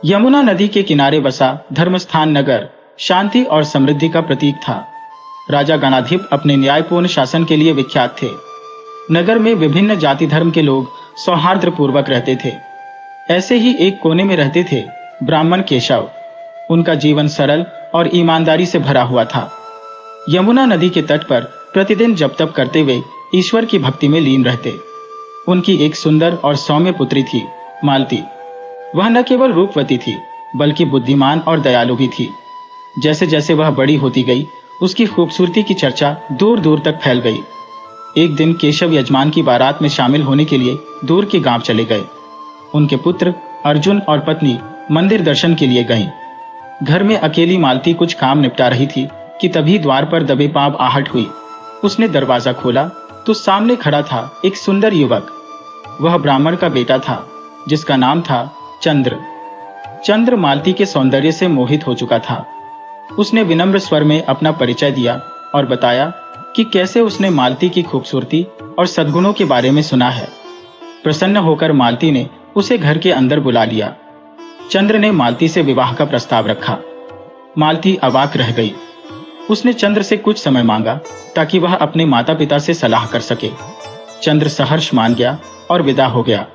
यमुना नदी के किनारे बसा धर्मस्थान नगर शांति और समृद्धि का प्रतीक था। राजा गणाधिप अपने न्यायपूर्ण शासन के लिए विख्यात थे। नगर में विभिन्न जाति धर्म के लोग सौहार्दपूर्वक रहते थे। ऐसे ही एक कोने में रहते थे ब्राह्मण केशव। उनका जीवन सरल और ईमानदारी से भरा हुआ था। यमुना नदी के तट पर प्रतिदिन जप तप करते हुए ईश्वर की भक्ति में लीन रहते। उनकी एक सुंदर और सौम्य पुत्री थी, मालती। वह न केवल रूपवती थी, बल्कि बुद्धिमान और दयालु भी थी। जैसे जैसे वह बड़ी होती गई, उसकी खूबसूरती की चर्चा दूर दूर तक फैल गई। एक दिन केशव यजमान की बारात में शामिल होने के लिए दूर के गांव चले गए। उनके पुत्र अर्जुन और पत्नी मंदिर दर्शन के लिए गईं। घर में अकेली मालती कुछ काम निपटा रही थी कि तभी द्वार पर दबे पांव आहट हुई। उसने दरवाजा खोला तो सामने खड़ा था एक सुंदर युवक। वह ब्राह्मण का बेटा था, जिसका नाम था चंद्र। चंद्र मालती के सौंदर्य से मोहित हो चुका था। उसने विनम्र स्वर में अपना परिचय दिया और बताया कि कैसे उसने मालती की खूबसूरती और सद्गुणों के बारे में सुना है। प्रसन्न होकर मालती ने उसे घर के अंदर बुला लिया। चंद्र ने मालती से विवाह का प्रस्ताव रखा। मालती अवाक रह गई। उसने चंद्र से कुछ समय मांगा ताकि वह अपने माता पिता से सलाह कर सके। चंद्र सहर्ष मान गया और विदा हो गया।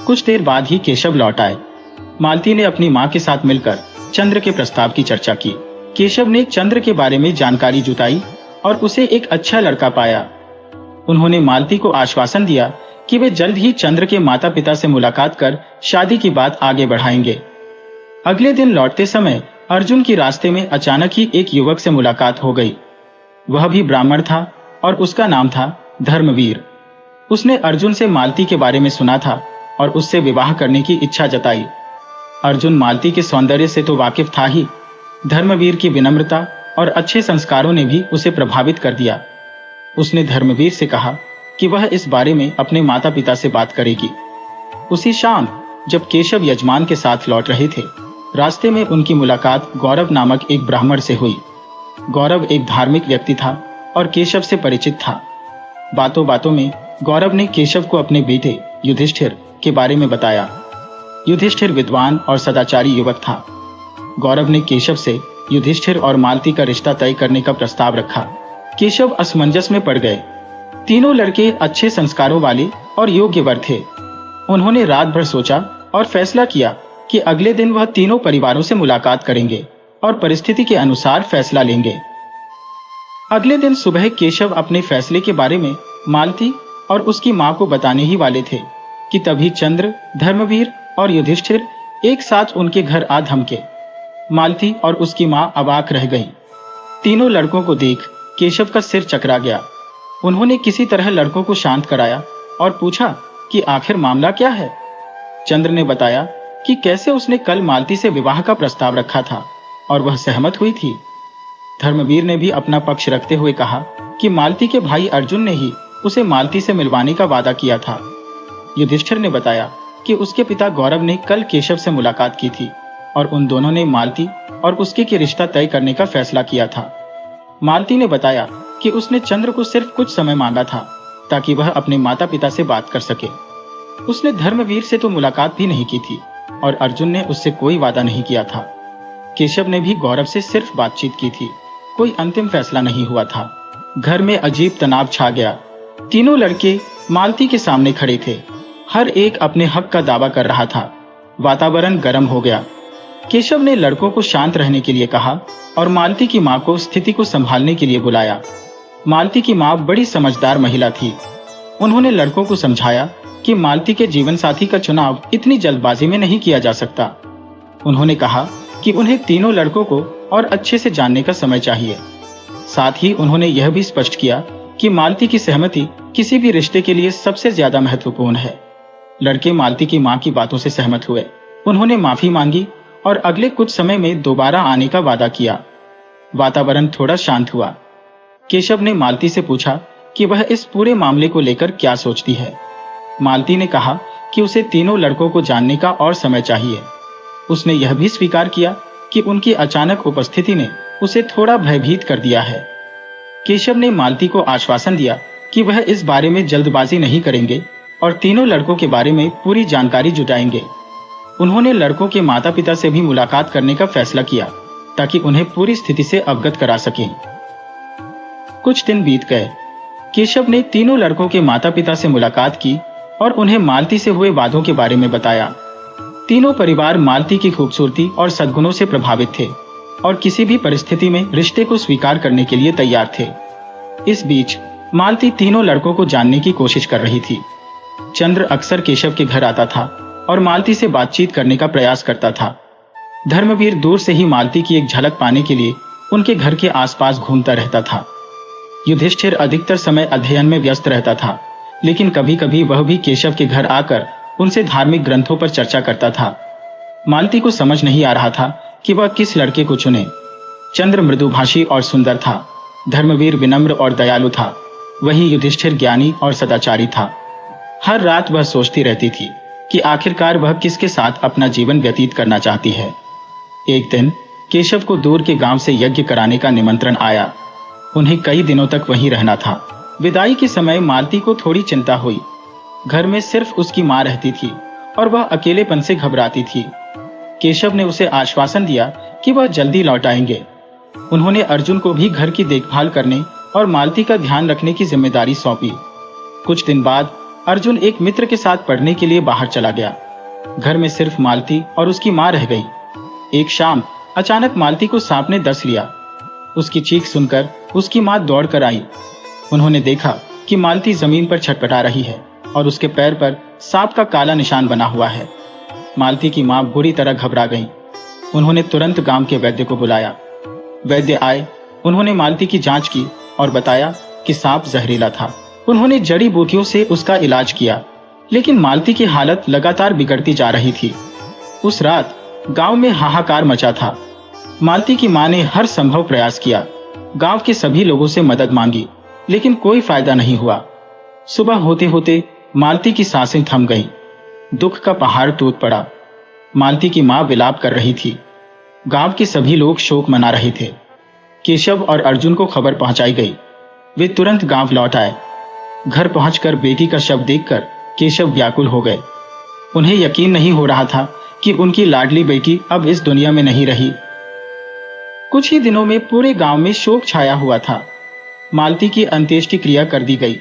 कुछ देर बाद ही केशव लौट आए। मालती ने अपनी मां के साथ मिलकर चंद्र के प्रस्ताव की चर्चा की। केशव ने चंद्र के बारे में जानकारी जुटाई और उसे एक अच्छा लड़का पाया। उन्होंने मालती को आश्वासन दिया कि वे जल्द ही चंद्र के माता पिता से मुलाकात कर शादी की बात आगे बढ़ाएंगे। अगले दिन लौटते समय अर्जुन की रास्ते में अचानक ही एक युवक से मुलाकात हो गई। वह भी ब्राह्मण था और उसका नाम था धर्मवीर। उसने अर्जुन से मालती के बारे में सुना था और उससे विवाह करने की इच्छा जताई। अर्जुन मालती के सौंदर्य से तो वाकिफ था ही, धर्मवीर की विनम्रता और अच्छे संस्कारों ने भी उसे प्रभावित कर दिया। उसने धर्मवीर से कहा कि वह इस बारे में अपने माता पिता से बात करेगी। उसी शाम जब केशव यजमान के साथ लौट रहे थे, रास्ते में उनकी मुलाकात गौरव नामक एक ब्राह्मण से हुई। गौरव एक धार्मिक व्यक्ति था और केशव से परिचित था। बातों बातों में गौरव ने केशव को अपने बेटे युधिष्ठिर के बारे में बताया। युधिष्ठिर विद्वान और सदाचारी युवक था। गौरव ने केशव से युधिष्ठिर और मालती का रिश्ता तय करने का प्रस्ताव रखा। केशव असमंजस में पड़ गए। तीनों लड़के अच्छे संस्कारों वाले और योग्य वर थे। उन्होंने रात भर सोचा और फैसला किया कि अगले दिन वह तीनों परिवारों से मुलाकात करेंगे और परिस्थिति के अनुसार फैसला लेंगे। अगले दिन सुबह केशव अपने फैसले के बारे में मालती और उसकी मां को बताने ही वाले थे कि तभी चंद्र, धर्मवीर और युधिष्ठिर एक साथ उनके घर आ धमके। मालती और उसकी मां अवाक रह गईं। तीनों लड़कों को देख केशव का सिर चकरा गया। उन्होंने किसी तरह लड़कों को शांत कराया और पूछा कि आखिर मामला क्या है। चंद्र ने बताया कि कैसे उसने कल मालती से विवाह का प्रस्ताव रखा था और वह सहमत हुई थी। धर्मवीर ने भी अपना पक्ष रखते हुए कहा कि मालती के भाई अर्जुन ने ही उसे मालती से मिलवाने का वादा किया था। युधिष्ठिर ने बताया कि उसके पिता गौरव ने कल केशव से मुलाकात की थी और उन दोनों ने मालती और उसके के रिश्ता तय करने का फैसला किया था। मालती ने बताया कि उसने चंद्र को सिर्फ कुछ समय मांगा था ताकि वह अपने माता पिता से बात कर सके। उसने धर्मवीर से तो मुलाकात भी नहीं की थी और अर्जुन ने उससे कोई वादा नहीं किया था। केशव ने भी गौरव से सिर्फ बातचीत की थी। कोई अंतिम फैसला नहीं हुआ था। घर में अजीब तनाव छा गया। तीनों लड़के मालती के सामने खड़े थे। हर एक अपने हक का दावा कर रहा था। वातावरण गर्म हो गया। केशव ने लड़कों को शांत रहने के लिए कहा और मालती की मां को स्थिति को संभालने के लिए बुलाया। मालती की मां बड़ी समझदार महिला थी। उन्होंने लड़कों को समझाया कि मालती के जीवन साथी का चुनाव इतनी जल्दबाजी में नहीं किया जा सकता। उन्होंने कहा कि उन्हें तीनों लड़कों को और अच्छे से जानने का समय चाहिए। साथ ही उन्होंने यह भी स्पष्ट किया कि मालती की सहमति किसी भी रिश्ते के लिए सबसे ज्यादा महत्वपूर्ण है। लड़के मालती की मां की बातों से सहमत हुए। उन्होंने माफी मांगी और अगले कुछ समय में दोबारा आने का वादा किया। वातावरण थोड़ा शांत हुआ। केशव ने मालती से पूछा कि वह इस पूरे मामले को लेकर क्या सोचती है। मालती ने कहा कि उसे तीनों लड़कों को जानने का और समय चाहिए। उसने यह भी स्वीकार किया कि उनकी अचानक उपस्थिति ने उसे थोड़ा भयभीत कर दिया है। केशव ने मालती को आश्वासन दिया कि वह इस बारे में जल्दबाजी नहीं करेंगे और तीनों लड़कों के बारे में पूरी जानकारी जुटाएंगे। उन्होंने लड़कों के माता पिता से भी मुलाकात करने का फैसला किया ताकि उन्हें पूरी स्थिति से अवगत करा सकें। कुछ दिन बीत गए। केशव ने तीनों लड़कों के माता पिता से मुलाकात की और उन्हें मालती से हुए वादों के बारे में बताया। तीनों परिवार मालती की खूबसूरती और सद्गुणों से प्रभावित थे और किसी भी परिस्थिति में रिश्ते को स्वीकार करने के लिए तैयार थे। इस बीच मालती तीनों लड़कों को जानने की कोशिश कर रही थी। चंद्र अक्सर केशव के घर आता था और मालती से बातचीत करने का प्रयास करता था। धर्मवीर दूर से ही मालती की एक झलक पाने के लिए उनके घर के आसपास घूमता रहता था। युधिष्ठिर अधिकतर समय अध्ययन में व्यस्त रहता था, लेकिन कभी कभी वह भी केशव के घर आकर उनसे धार्मिक ग्रंथों पर चर्चा करता था। मालती को समझ नहीं आ रहा था कि वह किस लड़के को चुने। चंद्र मृदुभाषी और सुंदर था, धर्मवीर विनम्र और दयालु था, वहीं युधिष्ठिर ज्ञानी और सदाचारी था। हर रात वह सोचती रहती थी कि आखिरकार वह किसके साथ अपना जीवन व्यतीत करना चाहती है। एक दिन केशव को दूर के गांव से यज्ञ कराने का निमंत्रण आया। उन्हें कई दिनों तक वहीं रहना था। विदाई के समय मालती को थोड़ी चिंता हुई। घर में सिर्फ उसकी मां रहती थी और वह अकेलेपन से घबराती थी। केशव ने उसे आश्वासन दिया कि वह जल्दी लौट आएंगे। उन्होंने अर्जुन को भी घर की देखभाल करने और मालती का ध्यान रखने की जिम्मेदारी सौंपी। कुछ दिन बाद अर्जुन एक मित्र के साथ पढ़ने के लिए बाहर चला गया। घर में सिर्फ मालती और उसकी मां रह गई। एक शाम अचानक मालती को सांप ने डस लिया। उसकी चीख सुनकर उसकी मां दौड़ कर आई। उन्होंने देखा कि मालती जमीन पर छटपटा रही है और उसके पैर पर सांप का काला निशान बना हुआ है। मालती की मां बुरी तरह घबरा गई। उन्होंने तुरंत गांव के वैद्य को बुलाया। वैद्य आए। उन्होंने मालती की जांच की और बताया कि सांप जहरीला था। उन्होंने जड़ी बूटियों से उसका इलाज किया, लेकिन मालती की हालत लगातार बिगड़ती जा रही थी। उस रात गांव में हाहाकार मचा था। मालती की मां ने हर संभव प्रयास किया। गांव के सभी लोगों से मदद मांगी, लेकिन कोई फायदा नहीं हुआ। सुबह होते होते मालती की सांसें थम गईं। दुख का पहाड़ टूट पड़ा। मालती की मां विलाप कर रही थी। गांव के सभी लोग शोक मना रहे थे। केशव और अर्जुन को खबर पहुंचाई गई। वे तुरंत गांव लौट आए। घर पहुंचकर बेटी का शव देखकर केशव व्याकुल हो गए। उन्हें यकीन नहीं हो रहा था कि उनकी लाडली बेटी अब इस दुनिया में नहीं रही। कुछ ही दिनों में पूरे गांव में शोक छाया हुआ था। मालती की अंत्येष्टि क्रिया कर दी गई।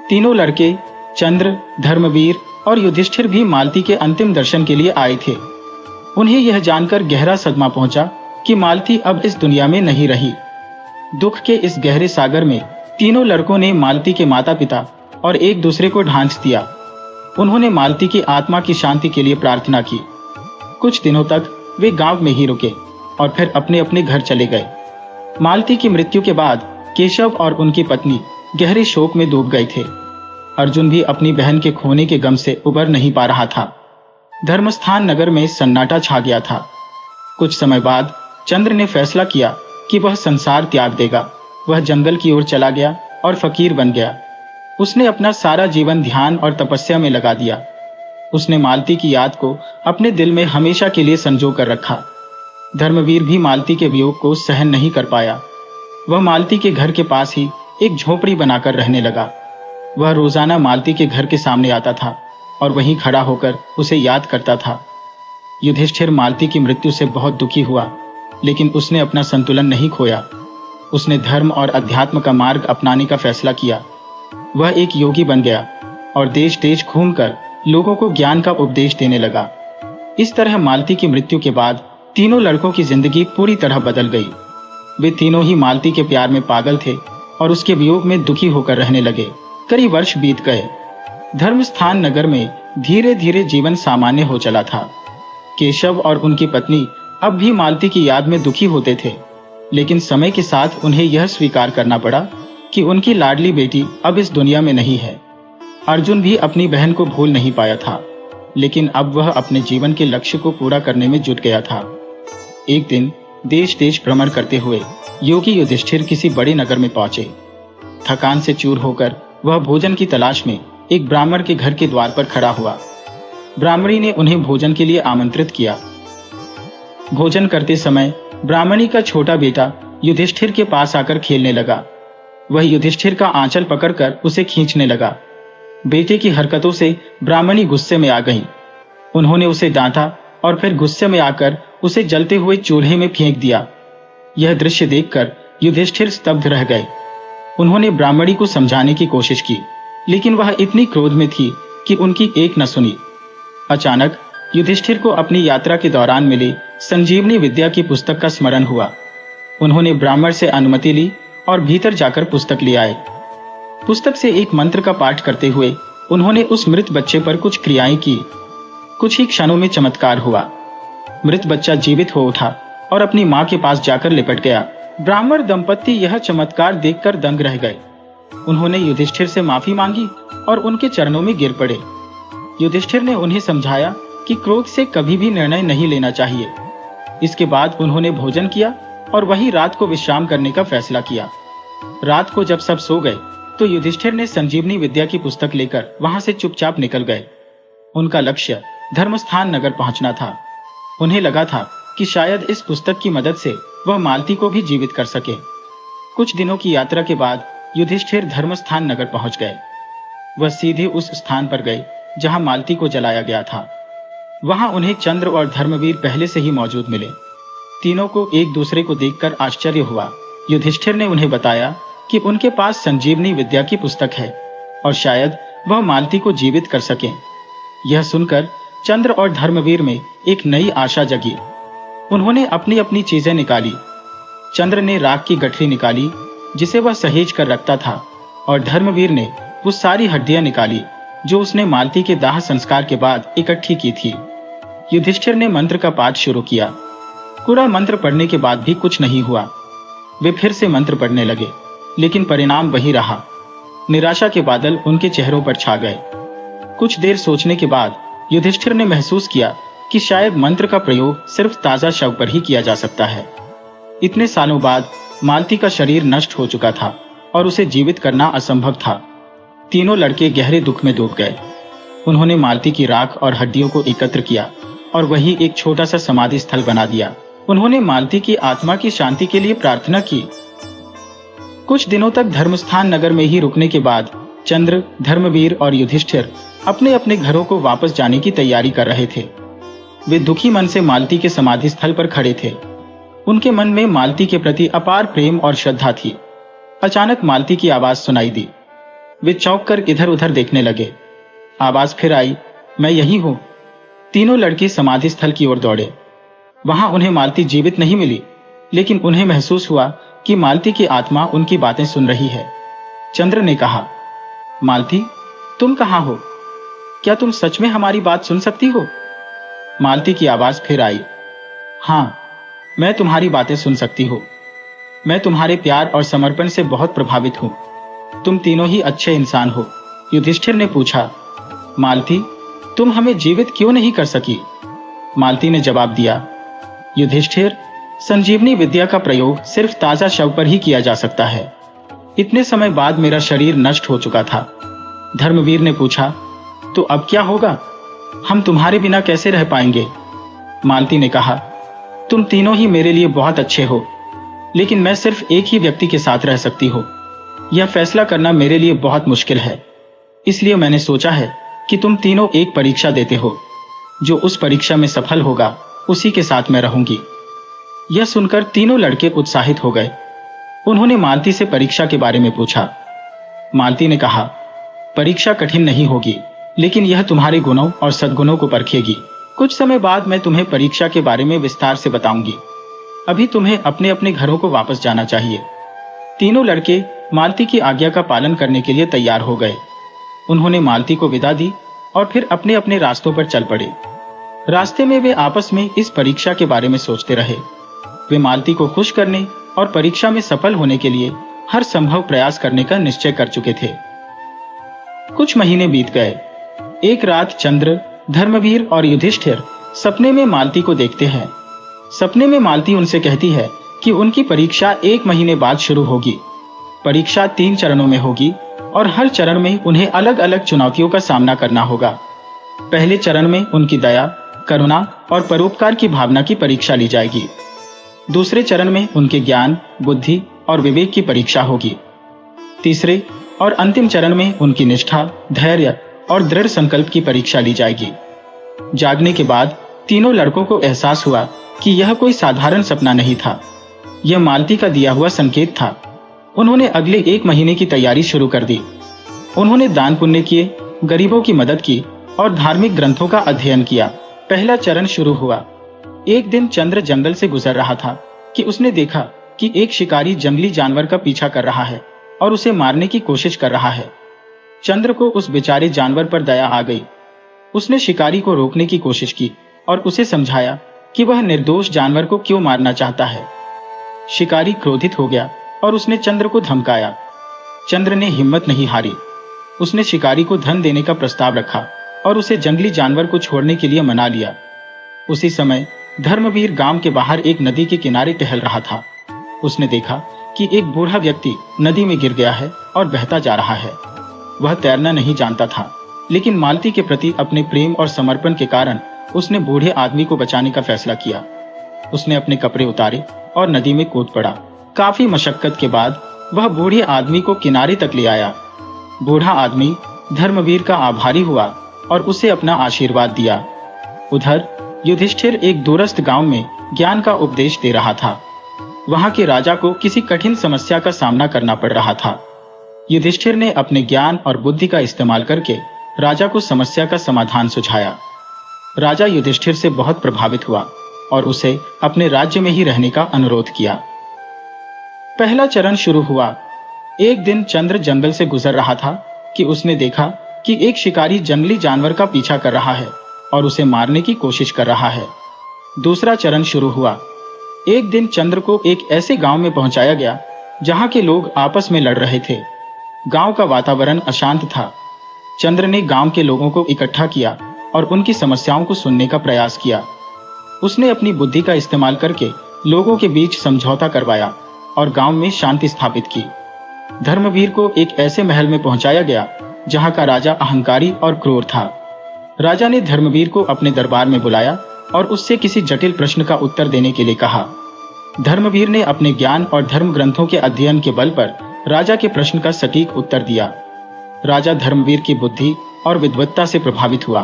तीनों लड़के चंद्र, धर्मवीर और युधिष्ठिर भी मालती के अंतिम दर्शन के लिए आए थे। उन्हें यह जानकर गहरा सदमा पहुंचा कि मालती अब इस दुनिया में नहीं रही। दुख के इस गहरे सागर में तीनों लड़कों ने मालती के माता पिता और एक दूसरे को ढांस दिया। उन्होंने मालती की आत्मा की शांति के लिए प्रार्थना की। कुछ दिनों तक वे गांव में ही रुके और फिर अपने अपने घर चले गए। मालती की मृत्यु के बाद केशव और उनकी पत्नी गहरे शोक में डूब गए थे। अर्जुन भी अपनी बहन के खोने के गम से उबर नहीं पा रहा था। धर्मस्थान नगर में सन्नाटा छा गया था। कुछ समय बाद चंद्र ने फैसला किया कि वह संसार त्याग देगा। वह जंगल की ओर चला गया और फकीर बन गया। उसने अपना सारा जीवन ध्यान और तपस्या में लगा दिया। उसने मालती की याद को अपने दिल में हमेशा के लिए संजो कर रखा। धर्मवीर भी मालती के वियोग को सहन नहीं कर पाया। वह मालती के घर के पास ही एक झोपड़ी बनाकर रहने लगा। वह रोजाना मालती के घर के सामने आता था और वहीं खड़ा होकर उसे याद करता था। युधिष्ठिर मालती की मृत्यु से बहुत दुखी हुआ, लेकिन उसने अपना संतुलन नहीं खोया। उसने धर्म और अध्यात्म का मार्ग अपनाने का फैसला किया। वह एक योगी बन गया और देश देश घूमकर लोगों को ज्ञान का उपदेश देने लगा। इस तरह मालती की मृत्यु के बाद तीनों लड़कों की जिंदगी पूरी तरह बदल गई। वे तीनों ही मालती के प्यार में पागल थे और उसके वियोग में दुखी होकर रहने लगे। कई वर्ष बीत गए। धर्मस्थान नगर में धीरे धीरे जीवन सामान्य हो चला था। केशव और उनकी पत्नी अब भी मालती की याद में दुखी होते थे, लेकिन समय के साथ उन्हें यह स्वीकार करना पड़ा कि उनकी लाडली बेटी अब इस दुनिया में नहीं है। अर्जुन भी अपनी बहन को भूल नहीं पाया था, लेकिन अब वह अपने जीवन के लक्ष्य को पूरा करने में जुट गया था। एक दिन देश देश भ्रमण करते हुए योगी युधिष्ठिर किसी बड़े नगर में पहुंचे। थकान से चूर होकर वह भोजन की तलाश में एक ब्राह्मण के घर के द्वार पर खड़ा हुआ। ब्राह्मणी ने उन्हें भोजन के लिए आमंत्रित किया। भोजन करते समय ब्राह्मणी का छोटा बेटा युधिष्ठिर के पास आकर खेलने लगा। वह युधिष्ठिर का आंचल पकड़कर उसे खींचने लगा। बेटे की हरकतों से ब्राह्मणी गुस्से में आ गई। उन्होंने उसे डांटा और फिर गुस्से में आकर उसे जलते हुए चूल्हे में फेंक दिया। यह दृश्य देखकर युधिष्ठिर स्तब्ध रह गए। उन्होंने ब्राह्मणी को समझाने की कोशिश की, लेकिन वह इतनी क्रोध में थी कि उनकी एक न सुनी। अचानक युधिष्ठिर को अपनी यात्रा के दौरान मिली संजीवनी विद्या की पुस्तक का स्मरण हुआ। उन्होंने ब्राह्मण से अनुमति ली और भीतर जाकर पुस्तक ले आए। पुस्तक से एक मंत्र का पाठ करते हुए उन्होंने उस मृत बच्चे पर कुछ क्रियाएं की। कुछ ही क्षणों में चमत्कार हुआ। मृत बच्चा जीवित हो उठा और अपनी मां के पास जाकर लिपट गया। ब्राह्मण दंपत्ति यह चमत्कार देखकर दंग रह गए। उन्होंने युधिष्ठिर से माफी मांगी और उनके चरणों में गिर पड़े। युधिष्ठिर ने उन्हें समझाया कि क्रोध से कभी भी निर्णय नहीं लेना चाहिए। इसके बाद उन्होंने भोजन किया और वही रात को विश्राम करने का फैसला किया। रात को जब सब सो गए तो युधिष्ठिर ने संजीवनी विद्या की पुस्तक लेकर वहां से चुपचाप निकल गए। उनका लक्ष्य धर्मस्थान नगर पहुंचना था। उन्हें लगा था कि शायद इस पुस्तक की मदद से वह मालती को भी जीवित कर सके। कुछ दिनों की यात्रा के बाद युधिष्ठिर धर्मस्थान नगर पहुंच गए। वह सीधे उस स्थान पर गए जहां मालती को जलाया गया था। वहां उन्हें चंद्र और धर्मवीर पहले से ही मौजूद मिले। तीनों को एक दूसरे को देखकर आश्चर्य हुआ। युधिष्ठिर ने उन्हें बताया कि उनके पास संजीवनी विद्या की पुस्तक है और शायद वह मालती को जीवित कर सकें। यह सुनकर चंद्र और धर्मवीर में एक नई आशा जगी। उन्होंने अपनी अपनी चीजें निकाली। चंद्र ने राख की गठरी निकाली जिसे वह सहेज कर रखता था और धर्मवीर ने वो सारी हड्डियां निकाली जो उसने मालती के दाह संस्कार के बाद इकट्ठी की थी। युधिष्ठिर ने मंत्र का पाठ शुरू किया। पूरा मंत्र पढ़ने के बाद भी कुछ नहीं हुआ। वे फिर से मंत्र पढ़ने लगे, लेकिन परिणाम वही रहा। निराशा के बादल उनके चेहरों पर छा गए। कुछ देर सोचने के बाद युधिष्ठिर ने महसूस किया कि शायद मंत्र का प्रयोग सिर्फ ताजा शव पर ही किया जा सकता है। इतने सालों बाद मालती का शरीर नष्ट हो चुका था और उसे जीवित करना असंभव था। तीनों लड़के गहरे दुख में डूब गए। उन्होंने मालती की राख और हड्डियों को एकत्र किया और वही एक छोटा सा समाधि स्थल बना दिया। उन्होंने मालती की आत्मा की शांति के लिए प्रार्थना की। कुछ दिनों तक धर्मस्थान नगर में ही रुकने के बाद चंद्र, धर्मवीर और युधिष्ठिर अपने अपने घरों को वापस जाने की तैयारी कर रहे थे। वे दुखी मन से मालती के समाधि स्थल पर खड़े थे। उनके मन में मालती के प्रति अपार प्रेम और श्रद्धा थी। अचानक मालती की आवाज सुनाई दी। वे चौंक कर इधर उधर देखने लगे। आवाज फिर आई, मैं यही हूं। तीनों लड़के समाधि स्थल की ओर दौड़े। वहां उन्हें मालती जीवित नहीं मिली, लेकिन उन्हें महसूस हुआ कि मालती की आत्मा उनकी बातें सुन रही है। चंद्र ने कहा, मालती, तुम कहां हो? क्या तुम सच में हमारी बात सुन सकती हो? मालती की आवाज फिर आई, हां, मैं तुम्हारी बातें सुन सकती हूं। मैं तुम्हारे प्यार और समर्पण से बहुत प्रभावित हूं। तुम तीनों ही अच्छे इंसान हो। युधिष्ठिर ने पूछा, मालती, तुम हमें जीवित क्यों नहीं कर सकी? मालती ने जवाब दिया, युधिष्ठिर, संजीवनी विद्या का प्रयोग सिर्फ ताजा शव पर ही किया जा सकता है। इतने समय बाद मेरा शरीर नष्ट हो चुका था। धर्मवीर ने पूछा, तो अब क्या होगा? हम तुम्हारे बिना कैसे रह पाएंगे? मालती ने कहा, तुम तीनों ही मेरे लिए बहुत अच्छे हो, लेकिन मैं सिर्फ एक ही व्यक्ति के साथ रह सकती हूँ। यह फैसला करना मेरे लिए बहुत मुश्किल है। इसलिए मैंने सोचा है कि तुम तीनों एक परीक्षा देते हो। जो उस परीक्षा में सफल होगा उसी के साथ मैं रहूंगी। यह सुनकर तीनों लड़के उत्साहित हो गए। उन्होंने मालती से परीक्षा के बारे में पूछा। मालती ने कहा, परीक्षा कठिन नहीं होगी, लेकिन यह तुम्हारे गुणों और सद्गुणों को परखेगी। कुछ समय बाद मैं तुम्हें परीक्षा के बारे में विस्तार से बताऊंगी। अभी तुम्हें अपने अपने घरों को वापस जाना चाहिए। तीनों लड़के मालती की आज्ञा का पालन करने के लिए तैयार हो गए। उन्होंने मालती को विदा दी और फिर अपने अपने रास्तों पर चल पड़े। रास्ते में वे आपस में इस परीक्षा के बारे में सोचते रहे। वे मालती को खुश करने और परीक्षा में सफल होने के लिए हर संभव प्रयास करने का निश्चय कर चुके थे। कुछ महीने बीत गए। एक रात चंद्र, धर्मवीर और युधिष्ठिर सपने में मालती को देखते हैं। सपने में मालती उनसे कहती है कि उनकी परीक्षा 1 महीने बाद शुरू होगी। परीक्षा 3 चरणों में होगी और हर चरण में उन्हें अलग अलग चुनौतियों का सामना करना होगा। पहले चरण में उनकी दया, करुणा और परोपकार की भावना की परीक्षा ली जाएगी। दूसरे चरण में उनके ज्ञान, बुद्धि और विवेक की परीक्षा होगी। तीसरे और अंतिम चरण में उनकी निष्ठा, धैर्य और दृढ़ संकल्प की परीक्षा ली जाएगी। जागने के बाद तीनों लड़कों को एहसास हुआ कि यह कोई साधारण सपना नहीं था। यह मालती का दिया हुआ संकेत था। उन्होंने अगले 1 महीने की तैयारी शुरू कर दी। उन्होंने दान पुण्य किए, गरीबों की मदद की और धार्मिक ग्रंथों का अध्ययन किया। पहला चरण शुरू हुआ। एक दिन चंद्र जंगल से गुजर रहा था कि उसने देखा कि एक शिकारी जंगली जानवर का पीछा कर रहा है और उसे मारने की कोशिश कर रहा है। चंद्र को उस बेचारे जानवर पर दया आ गई। उसने शिकारी को रोकने की कोशिश की और उसे समझाया कि वह निर्दोष जानवर को क्यों मारना चाहता है। शिकारी क्रोधित हो गया और उसने चंद्र को धमकाया। चंद्र ने हिम्मत नहीं हारी। उसने शिकारी को धन देने का प्रस्ताव रखा और उसे जंगली जानवर को छोड़ने के लिए मना लिया। उसी समय धर्मवीर गांव के बाहर एक नदी के किनारे टहल रहा था। उसने देखा कि एक बूढ़ा व्यक्ति नदी में गिर गया है और बहता जा रहा है। वह तैरना नहीं जानता था, लेकिन मालती के प्रति अपने प्रेम और समर्पण के कारण उसने बूढ़े आदमी को बचाने का फैसला किया। उसने अपने कपड़े उतारे और नदी में कूद पड़ा। काफी मशक्कत के बाद वह बूढ़े आदमी को किनारे तक ले आया। बूढ़ा आदमी धर्मवीर का आभारी हुआ और उसे अपना आशीर्वाद दिया। उधर युधिष्ठिर एक दूरस्थ गांव में ज्ञान का उपदेश दे रहा था। वहां के राजा को किसी कठिन समस्या का सामना करना पड़ रहा था। युधिष्ठिर ने अपने ज्ञान और बुद्धि का इस्तेमाल करके राजा को समस्या का समाधान सुझाया। राजा युधिष्ठिर से बहुत प्रभावित हुआ और उसे अपने राज्य में ही रहने का अनुरोध किया। पहला चरण शुरू हुआ। एक दिन चंद्र जंगल से गुजर रहा था कि उसने देखा कि एक शिकारी जंगली जानवर का पीछा कर रहा है और उसे मारने की कोशिश कर रहा है। दूसरा चरण शुरू हुआ। एक दिन चंद्र को एक ऐसे गांव में पहुंचाया गया जहां के लोग आपस में लड़ रहे थे। गांव का वातावरण अशांत था। चंद्र ने गांव के लोगों को इकट्ठा किया और उनकी समस्याओं को सुनने का प्रयास किया। उसने अपनी बुद्धि का इस्तेमाल करके लोगों के बीच समझौता करवाया और गांव में शांति स्थापित की। धर्मवीर को एक ऐसे महल में पहुंचाया गया जहां का राजा अहंकारी और क्रूर था। राजा ने धर्मवीर को अपने दरबार में बुलाया और उससे किसी जटिल प्रश्न का उत्तर देने के लिए कहा। धर्मवीर ने अपने ज्ञान और धर्म ग्रंथों के अध्ययन के बल पर राजा के प्रश्न का सटीक उत्तर दिया। राजा धर्मवीर की बुद्धि और विद्वत्ता से प्रभावित हुआ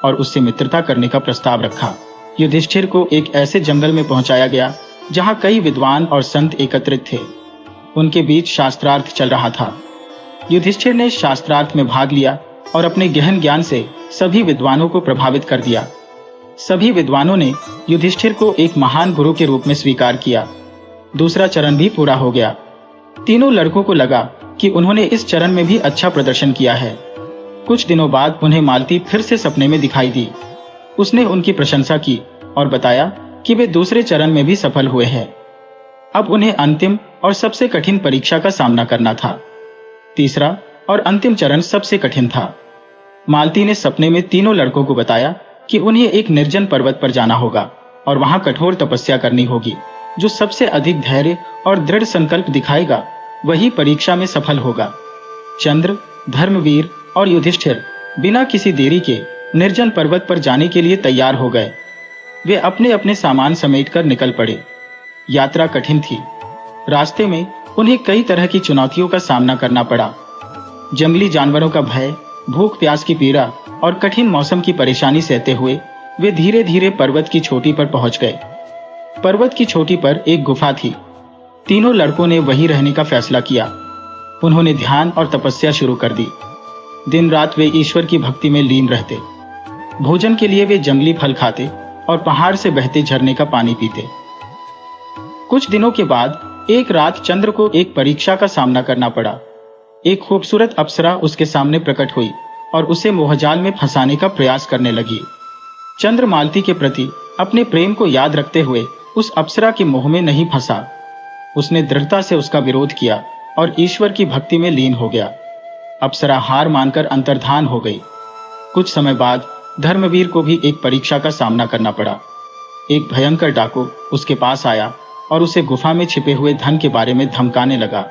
और उससे मित्रता करने का प्रस्ताव रखा। युधिष्ठिर को एक ऐसे जंगल में पहुंचाया गया जहां कई विद्वान और संत एकत्रित थे। उनके बीच शास्त्रार्थ चल रहा था। युधिष्ठिर ने शास्त्रार्थ में भाग लिया और अपने गहन ज्ञान से सभी विद्वानों को प्रभावित कर दिया। सभी विद्वानों ने युधिष्ठिर को एक महान गुरु के रूप में स्वीकार किया। दूसरा चरण भी पूरा हो गया। तीनों लड़कों को लगा कि उन्होंने इस चरण में भी अच्छा प्रदर्शन किया है। कुछ दिनों बाद उन्हें मालती फिर से सपने में दिखाई दी। उसने उनकी प्रशंसा की और बताया कि वे दूसरे चरण में भी सफल हुए हैं। अब उन्हें अंतिम और सबसे कठिन परीक्षा का सामना करना था। तीसरा और अंतिम चरण सबसे कठिन था। मालती ने सपने में तीनों लड़कों को बताया कि उन्हें एक निर्जन पर्वत पर जाना होगा और वहां कठोर तपस्या करनी होगी। जो सबसे अधिक धैर्य और दृढ़ संकल्प दिखाएगा वही परीक्षा में सफल होगा। चंद्र, धर्मवीर और युधिष्ठिर बिना किसी देरी के निर्जन पर्वत पर जाने के लिए तैयार हो गए। वे अपने अपने सामान समेटकर निकल पड़े। यात्रा कठिन थी। रास्ते में उन्हें कई तरह की चुनौतियों का सामना करना पड़ा। जंगली जानवरों का भय, भूख प्यास की पीड़ा और कठिन मौसम की परेशानी सहते हुए वे धीरे धीरे पर्वत की चोटी पर पहुंच गए। पर्वत की चोटी पर एक गुफा थी। तीनों लड़कों ने वहीं रहने का फैसला किया। उन्होंने ध्यान और तपस्या शुरू कर दी। दिन रात वे ईश्वर की भक्ति में लीन रहते। भोजन के लिए वे जंगली फल खाते और पहाड़ से बहते झरने का पानी पीते। कुछ दिनों के बाद एक रात चंद्र को एक परीक्षा का सामना करना पड़ा। एक खूबसूरत अप्सरा उसके सामने प्रकट हुई और उसे मोहजाल में फंसाने का प्रयास करने लगी। चंद्र मालती के प्रति अपने प्रेम को याद रखते हुए उस अप्सरा के मोह में नहीं फंसा। उसने दृढ़ता से उसका विरोध किया और ईश्वर की भक्ति में लीन हो गया। अप्सरा हार मानकर अंतर्धान हो गई। कुछ समय बाद धर्मवीर को भी एक परीक्षा का सामना करना पड़ा। एक भयंकर डाकू उसके पास आया और उसे गुफा में छिपे हुए धन के बारे में धमकाने लगा।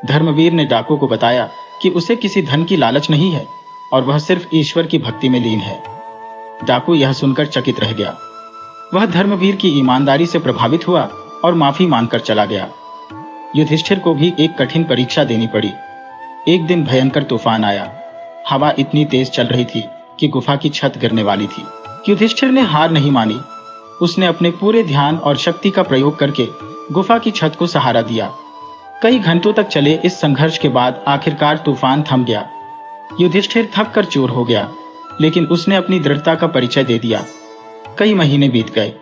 धर्मवीर ने डाकू को बताया कि उसे किसी धन की लालच नहीं है और वह सिर्फ ईश्वर की भक्ति में लीन है। डाकू यह सुनकर चकित रह गया। वह धर्मवीर की ईमानदारी से प्रभावित हुआ और माफी मांगकर चला गया। युधिष्ठिर को भी एक कठिन परीक्षा देनी पड़ी। एक दिन भयंकर तूफान आया। हवा इतनी तेज चल रही थी कि गुफा की छत गिरने वाली थी। युधिष्ठिर ने हार नहीं मानी। उसने अपने पूरे ध्यान और शक्ति का प्रयोग करके गुफा की छत को सहारा दिया। कई घंटों तक चले इस संघर्ष के बाद आखिरकार तूफान थम गया। युधिष्ठिर थक कर चूर हो गया, लेकिन उसने अपनी दृढ़ता का परिचय दे दिया। कई महीने बीत गए।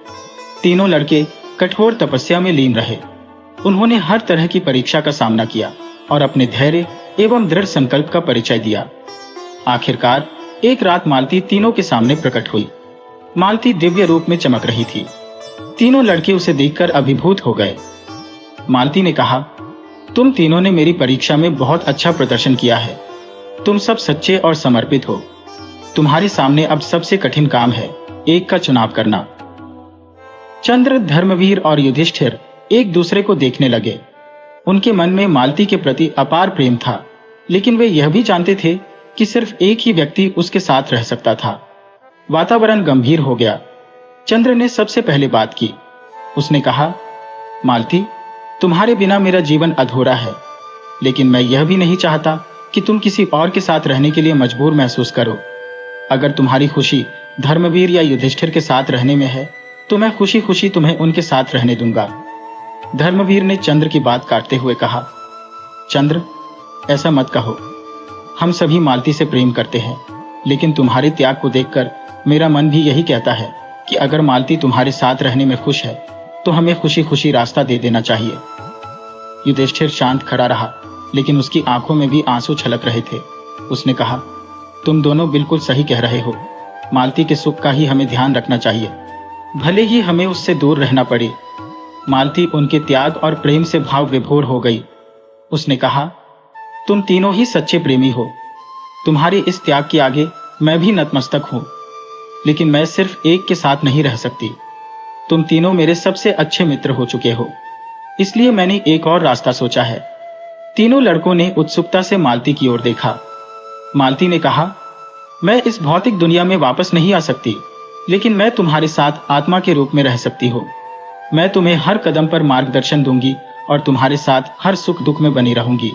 तीनों लड़के कठोर तपस्या में लीन रहे। उन्होंने हर तरह की परीक्षा का सामना किया और अपने धैर्य एवं दृढ़ संकल्प का परिचय दिया। आखिरकार एक रात मालती तीनों के सामने प्रकट हुई। मालती दिव्य रूप में चमक रही थी। तीनों लड़के उसे देखकर अभिभूत हो गए। मालती ने कहा, तुम तीनों ने मेरी परीक्षा में बहुत अच्छा प्रदर्शन किया है। तुम सब सच्चे और समर्पित हो। तुम्हारे सामने अब सबसे कठिन काम है, एक का चुनाव करना। चंद्र, धर्मवीर और युधिष्ठिर एक दूसरे को देखने लगे। उनके मन में मालती के प्रति अपार प्रेम था, लेकिन वे यह भी जानते थे कि सिर्फ एक ही व्यक्ति उसके साथ रह सकता था। वातावरण गंभीर हो गया। चंद्र ने सबसे पहले बात की। उसने कहा, मालती, तुम्हारे बिना मेरा जीवन अधूरा है, लेकिन मैं यह भी नहीं चाहता कि तुम किसी और के साथ रहने के लिए मजबूर महसूस करो। अगर तुम्हारी खुशी धर्मवीर या युधिष्ठिर के साथ रहने में है, तो मैं खुशी खुशी तुम्हें उनके साथ रहने दूंगा। धर्मवीर ने चंद्र की बात काटते हुए कहा, चंद्र, ऐसा मत कहो। हम सभी मालती से प्रेम करते हैं, लेकिन तुम्हारे त्याग को देखकर मेरा मन भी यही कहता है कि अगर मालती तुम्हारे साथ रहने में खुश है, तो हमें खुशी खुशी रास्ता दे देना चाहिए। युधिष्ठिर शांत खड़ा रहा, लेकिन उसकी आंखों में भी आंसू छलक रहे थे। उसने कहा, तुम दोनों बिल्कुल सही कह रहे हो। मालती के सुख का ही हमें ध्यान रखना चाहिए, भले ही हमें उससे दूर रहना पड़े। मालती उनके त्याग और प्रेम से भाव विभोर हो गई। उसने कहा, तुम तीनों ही सच्चे प्रेमी हो। तुम्हारे इस त्याग के आगे मैं भी नतमस्तक हूं, लेकिन मैं सिर्फ एक के साथ नहीं रह सकती। तुम तीनों मेरे सबसे अच्छे मित्र हो चुके हो, इसलिए मैंने एक और रास्ता सोचा है। तीनों लड़कों ने उत्सुकता से मालती की ओर देखा। मालती ने कहा, मैं इस भौतिक दुनिया में वापस नहीं आ सकती, लेकिन मैं तुम्हारे साथ आत्मा के रूप में रह सकती हूँ। मैं तुम्हें हर कदम पर मार्गदर्शन दूंगी और तुम्हारे साथ हर सुख दुख में बनी रहूंगी।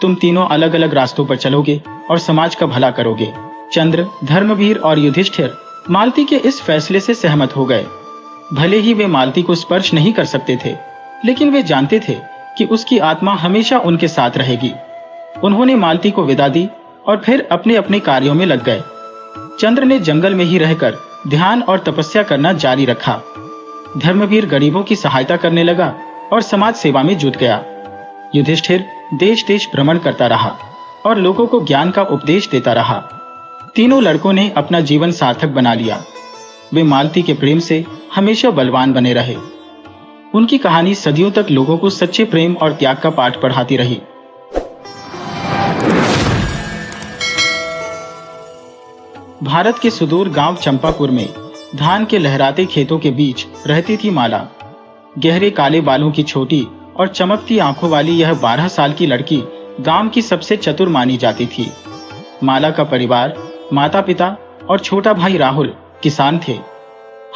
तुम तीनों अलग अलग रास्तों पर चलोगे और समाज का भला करोगे। चंद्र, धर्मवीर और युधिष्ठिर मालती के इस फैसले से सहमत हो गए। भले ही वे मालती को स्पर्श नहीं कर सकते थे, लेकिन वे जानते थे कि उसकी आत्मा हमेशा उनके साथ रहेगी। उन्होंने मालती को विदा दी और फिर अपने अपने कार्यों में लग गए। चंद्र ने जंगल में ही रहकर ध्यान और तपस्या करना जारी रखा। धर्मवीर गरीबों की सहायता करने लगा और समाज सेवा में जुट गया। युधिष्ठिर देश देश भ्रमण करता रहा और लोगों को ज्ञान का उपदेश देता रहा। तीनों लड़कों ने अपना जीवन सार्थक बना लिया। वे मालती के प्रेम से हमेशा बलवान बने रहे। उनकी कहानी सदियों तक लोगों को सच्चे प्रेम और त्याग का पाठ पढ़ाती रही। भारत के सुदूर गांव चंपापुर में धान के लहराते खेतों के बीच रहती थी माला। गहरे काले बालों की छोटी और चमकती आंखों वाली यह 12 साल की लड़की गांव की सबसे चतुर मानी जाती थी। माला का परिवार, माता पिता और छोटा भाई राहुल किसान थे।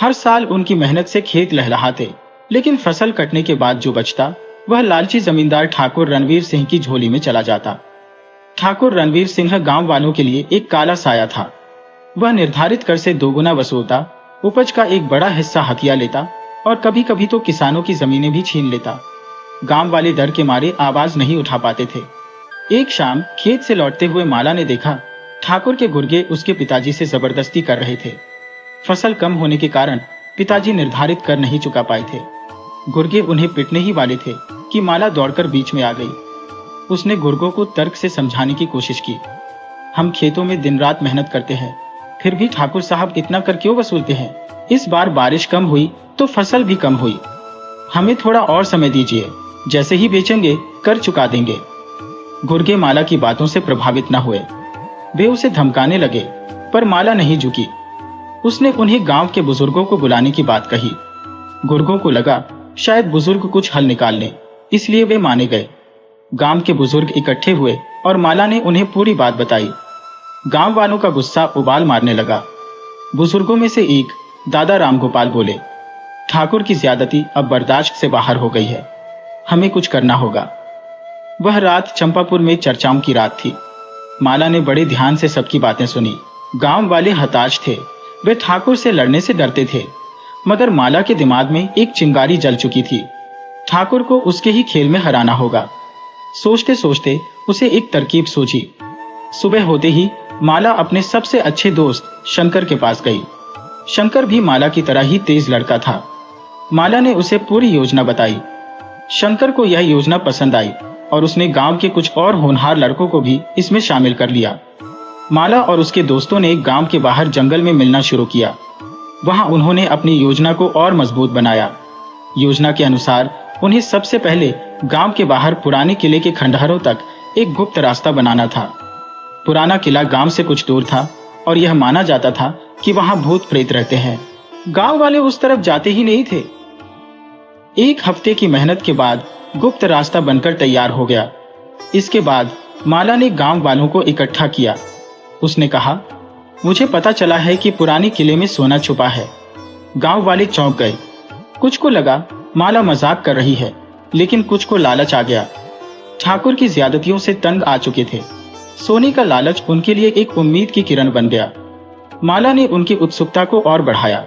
हर साल उनकी मेहनत से खेत लहलहाते, लेकिन फसल कटने के बाद जो बचता वह लालची जमींदार ठाकुर रणवीर सिंह की झोली में चला जाता। ठाकुर रणवीर सिंह गांव वालों के लिए एक काला साया था। वह निर्धारित कर से दोगुना वसूलता, उपज का एक बड़ा हिस्सा हथिया लेता और कभी कभी तो किसानों की जमीनें भी छीन लेता। गांव वाले डर के मारे आवाज नहीं उठा पाते थे। एक शाम खेत से लौटते हुए माला ने देखा ठाकुर के गुर्गे उसके पिताजी से जबरदस्ती कर रहे थे। फसल कम होने के कारण पिताजी निर्धारित कर नहीं चुका पाए थे। गुर्गे उन्हें पिटने ही वाले थे कि माला दौड़कर बीच में आ गई। उसने गुर्गों को तर्क से समझाने की कोशिश की। हम खेतों में दिन रात मेहनत करते हैं, फिर भी ठाकुर साहब इतना कर क्यों वसूलते हैं? इस बार बारिश कम हुई तो फसल भी कम हुई। हमें थोड़ा और समय दीजिए, जैसे ही बेचेंगे कर चुका देंगे। गुर्गे माला की बातों से प्रभावित न हुए। वे उसे धमकाने लगे, पर माला नहीं झुकी। उसने उन्हें गांव के बुजुर्गों को बुलाने की बात कही। गुर्गों को लगा शायद बुजुर्ग कुछ हल निकाल लें, इसलिए वे माने गए। गांव के बुजुर्ग इकट्ठे हुए और माला ने उन्हें पूरी बात बताई। गांव वालों का गुस्सा उबाल मारने लगा। बुजुर्गों में से एक दादा रामगोपाल बोले, ठाकुर की ज्यादती अब बर्दाश्त से बाहर हो गई है, हमें कुछ करना होगा। वह रात चंपापुर में चर्चाओं की रात थी। माला ने बड़े ध्यान से सबकी बातें सुनी। गांव वाले हताश थे, वे ठाकुर से लड़ने से डरते थे, मगर माला के दिमाग में एक चिंगारी जल चुकी थी। ठाकुर को उसके ही खेल में हराना होगा। सोचते सोचते उसे एक तरकीब सूझी। सुबह होते ही माला अपने सबसे अच्छे दोस्त शंकर के पास गई। शंकर भी माला की तरह ही तेज लड़का था। माला ने उसे पूरी योजना बताई। शंकर को यह योजना पसंद आई और उसने गांव के कुछ और होनहार लड़कों को भी इसमें शामिल कर लिया। माला और उसके दोस्तों ने गांव के बाहर जंगल में मिलना शुरू किया। वहां उन्होंने अपनी योजना को और मजबूत बनाया। योजना के अनुसार उन्हें सबसे पहले गांव के बाहर पुराने किले के खंडहरों तक एक गुप्त रास्ता बनाना था। पुराना किला गांव से कुछ दूर था और यह माना जाता था कि वहां भूत प्रेत रहते हैं। गांव वाले उस तरफ जाते ही नहीं थे। एक हफ्ते की मेहनत के बाद गुप्त रास्ता बनकर तैयार हो गया। इसके बाद माला ने गांव वालों को इकट्ठा किया। उसने कहा, मुझे पता चला है कि पुराने किले में सोना छुपा है। गांव वाले चौंक गए। कुछ को लगा माला मजाक कर रही है, लेकिन कुछ को लालच आ गया। ठाकुर की ज्यादतियों से तंग आ चुके थे। सोने का लालच उनके लिए एक उम्मीद की किरण बन गया। माला ने उनकी उत्सुकता को और बढ़ाया।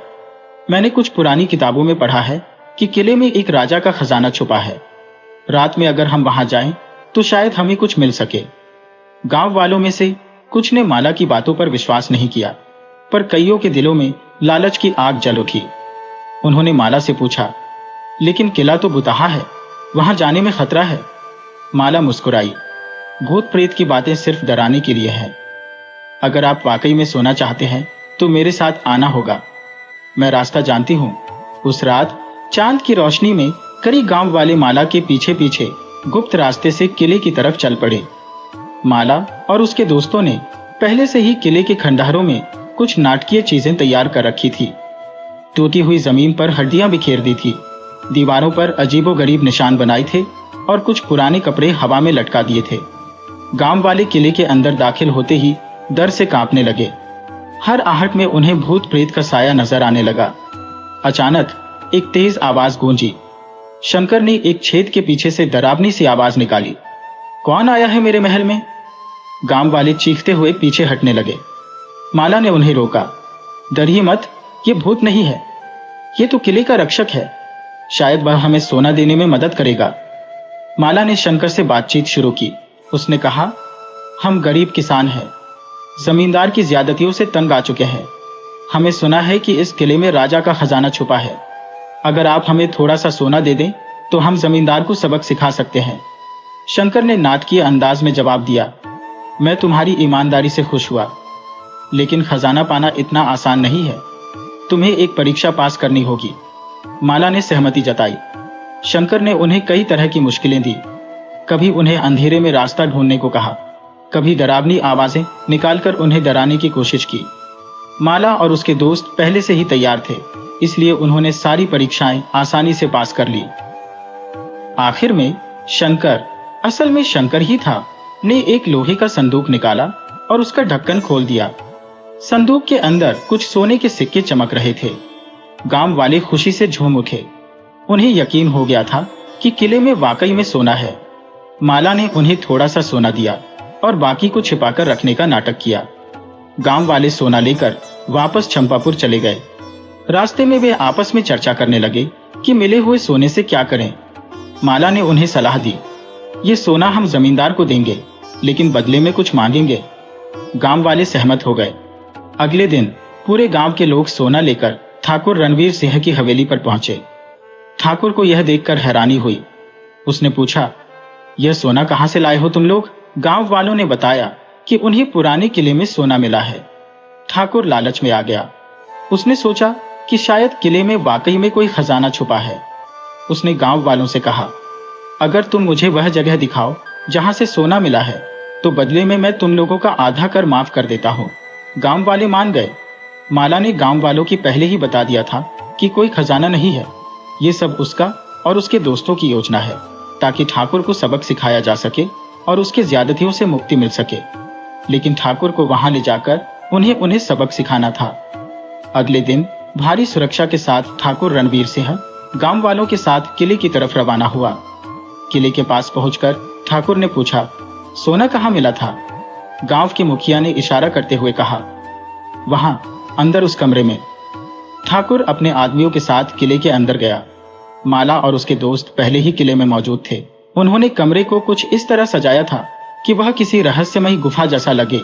मैंने कुछ पुरानी किताबों में पढ़ा है कि किले में एक राजा का खजाना छुपा है। रात में अगर हम वहां जाएं तो शायद हमें कुछ मिल सके। गांव वालों में से कुछ ने माला की बातों पर विश्वास नहीं किया, पर कईयों के दिलों में लालच की आग जल उठी। उन्होंने माला से पूछा, लेकिन किला तो बुतहा है, वहां जाने में खतरा है। माला मुस्कुराई। भूत प्रेत की बातें सिर्फ डराने के लिए है। अगर आप वाकई में सोना चाहते हैं तो मेरे साथ आना होगा। मैं रास्ता जानती हूँ। उस रात चांद की रोशनी में कई गांव वाले माला के पीछे पीछे गुप्त रास्ते से किले की तरफ चल पड़े। माला और उसके दोस्तों ने पहले से ही किले के खंडहरों में कुछ नाटकीय चीजें तैयार कर रखी थी। टूटी हुई जमीन पर हड्डियां बिखेर दी थी, दीवारों पर अजीबोगरीब निशान बनाए थे और कुछ पुराने कपड़े हवा में लटका दिए थे। गांव वाले किले के अंदर दाखिल होते ही डर से कांपने लगे। हर आहट में उन्हें भूत प्रेत का साया नजर आने लगा। अचानक एक तेज आवाज गूंजी। शंकर ने एक छेद के पीछे से डरावनी सी आवाज निकाली, कौन आया है मेरे महल में? गांव वाले चीखते हुए पीछे हटने लगे। माला ने उन्हें रोका। डरिए मत, ये भूत नहीं है, ये तो किले का रक्षक है। शायद वह हमें सोना देने में मदद करेगा। माला ने शंकर से बातचीत शुरू की। उसने कहा, हम गरीब किसान हैं, जमींदार की ज्यादतियों से तंग आ चुके हैं। हमें सुना है कि इस किले में राजा का खजाना छुपा है। अगर आप हमें थोड़ा सा सोना दे दें तो हम जमींदार को सबक सिखा सकते हैं। शंकर ने नाटकीय अंदाज में जवाब दिया, मैं तुम्हारी ईमानदारी से खुश हुआ, लेकिन खजाना पाना इतना आसान नहीं है। तुम्हें एक परीक्षा पास करनी होगी। माला ने सहमति जताई। शंकर ने उन्हें कई तरह की मुश्किलें दी। कभी उन्हें अंधेरे में रास्ता ढूंढने को कहा, कभी डरावनी आवाजें निकालकर उन्हें डराने की कोशिश की। माला और उसके दोस्त पहले से ही तैयार थे, इसलिए उन्होंने सारी परीक्षाएं आसानी से पास कर ली। आखिर में शंकर, असल में शंकर ही था, ने एक लोहे का संदूक निकाला और उसका ढक्कन खोल दिया। संदूक के अंदर कुछ सोने के सिक्के चमक रहे थे। गांव वाले खुशी से झूम उठे। उन्हें यकीन हो गया था कि किले में वाकई में सोना है। माला ने उन्हें थोड़ा सा सोना दिया और बाकी को छिपाकर रखने का नाटक किया। गांव वाले सोना लेकर वापस चंपापुर चले गए। रास्ते में वे आपस में चर्चा करने लगे कि मिले हुए सोने से क्या करें। माला ने उन्हें सलाह दी, ये सोना हम जमींदार को देंगे, लेकिन बदले में कुछ मांगेंगे। गांव वाले सहमत हो गए। अगले दिन पूरे गांव के लोग सोना लेकर ठाकुर रणवीर सिंह की हवेली पर पहुंचे। ठाकुर को यह देखकर हैरानी हुई। उसने पूछा, यह सोना कहां से लाए हो तुम लोग? गांव वालों ने बताया कि उन्हें पुराने किले में सोना मिला है। ठाकुर लालच में आ गया। उसने सोचा कि शायद किले में वाकई में कोई खजाना छुपा है। उसने गांव वालों से कहा, अगर तुम मुझे वह जगह दिखाओ जहां से सोना मिला है तो बदले में मैं तुम लोगों का आधा कर माफ कर देता हूं। गांव वाले मान गए। माला ने गांव वालों की पहले ही बता दिया था कि कोई खजाना नहीं है, ये सब उसका और उसके दोस्तों की योजना है, ताकि ठाकुर को सबक सिखाया जा सके और उसके ज्यादतियों से मुक्ति मिल सके। लेकिन ठाकुर को वहां ले जाकर उन्हें सबक सिखाना था। अगले दिन भारी सुरक्षा के साथ ठाकुर रणवीर सिंह गांव वालों के साथ किले की तरफ रवाना हुआ। किले के पास पहुंचकर ठाकुर ने पूछा, सोना कहाँ मिला था? गांव के मुखिया ने इशारा करते हुए कहा, वहां अंदर उस कमरे में ठाकुर अपने आदमियों के साथ किले के अंदर गया। माला और उसके दोस्त पहले ही किले में मौजूद थे। उन्होंने कमरे को कुछ इस तरह सजाया था कि वह किसी रहस्यमयी गुफा जैसा लगे।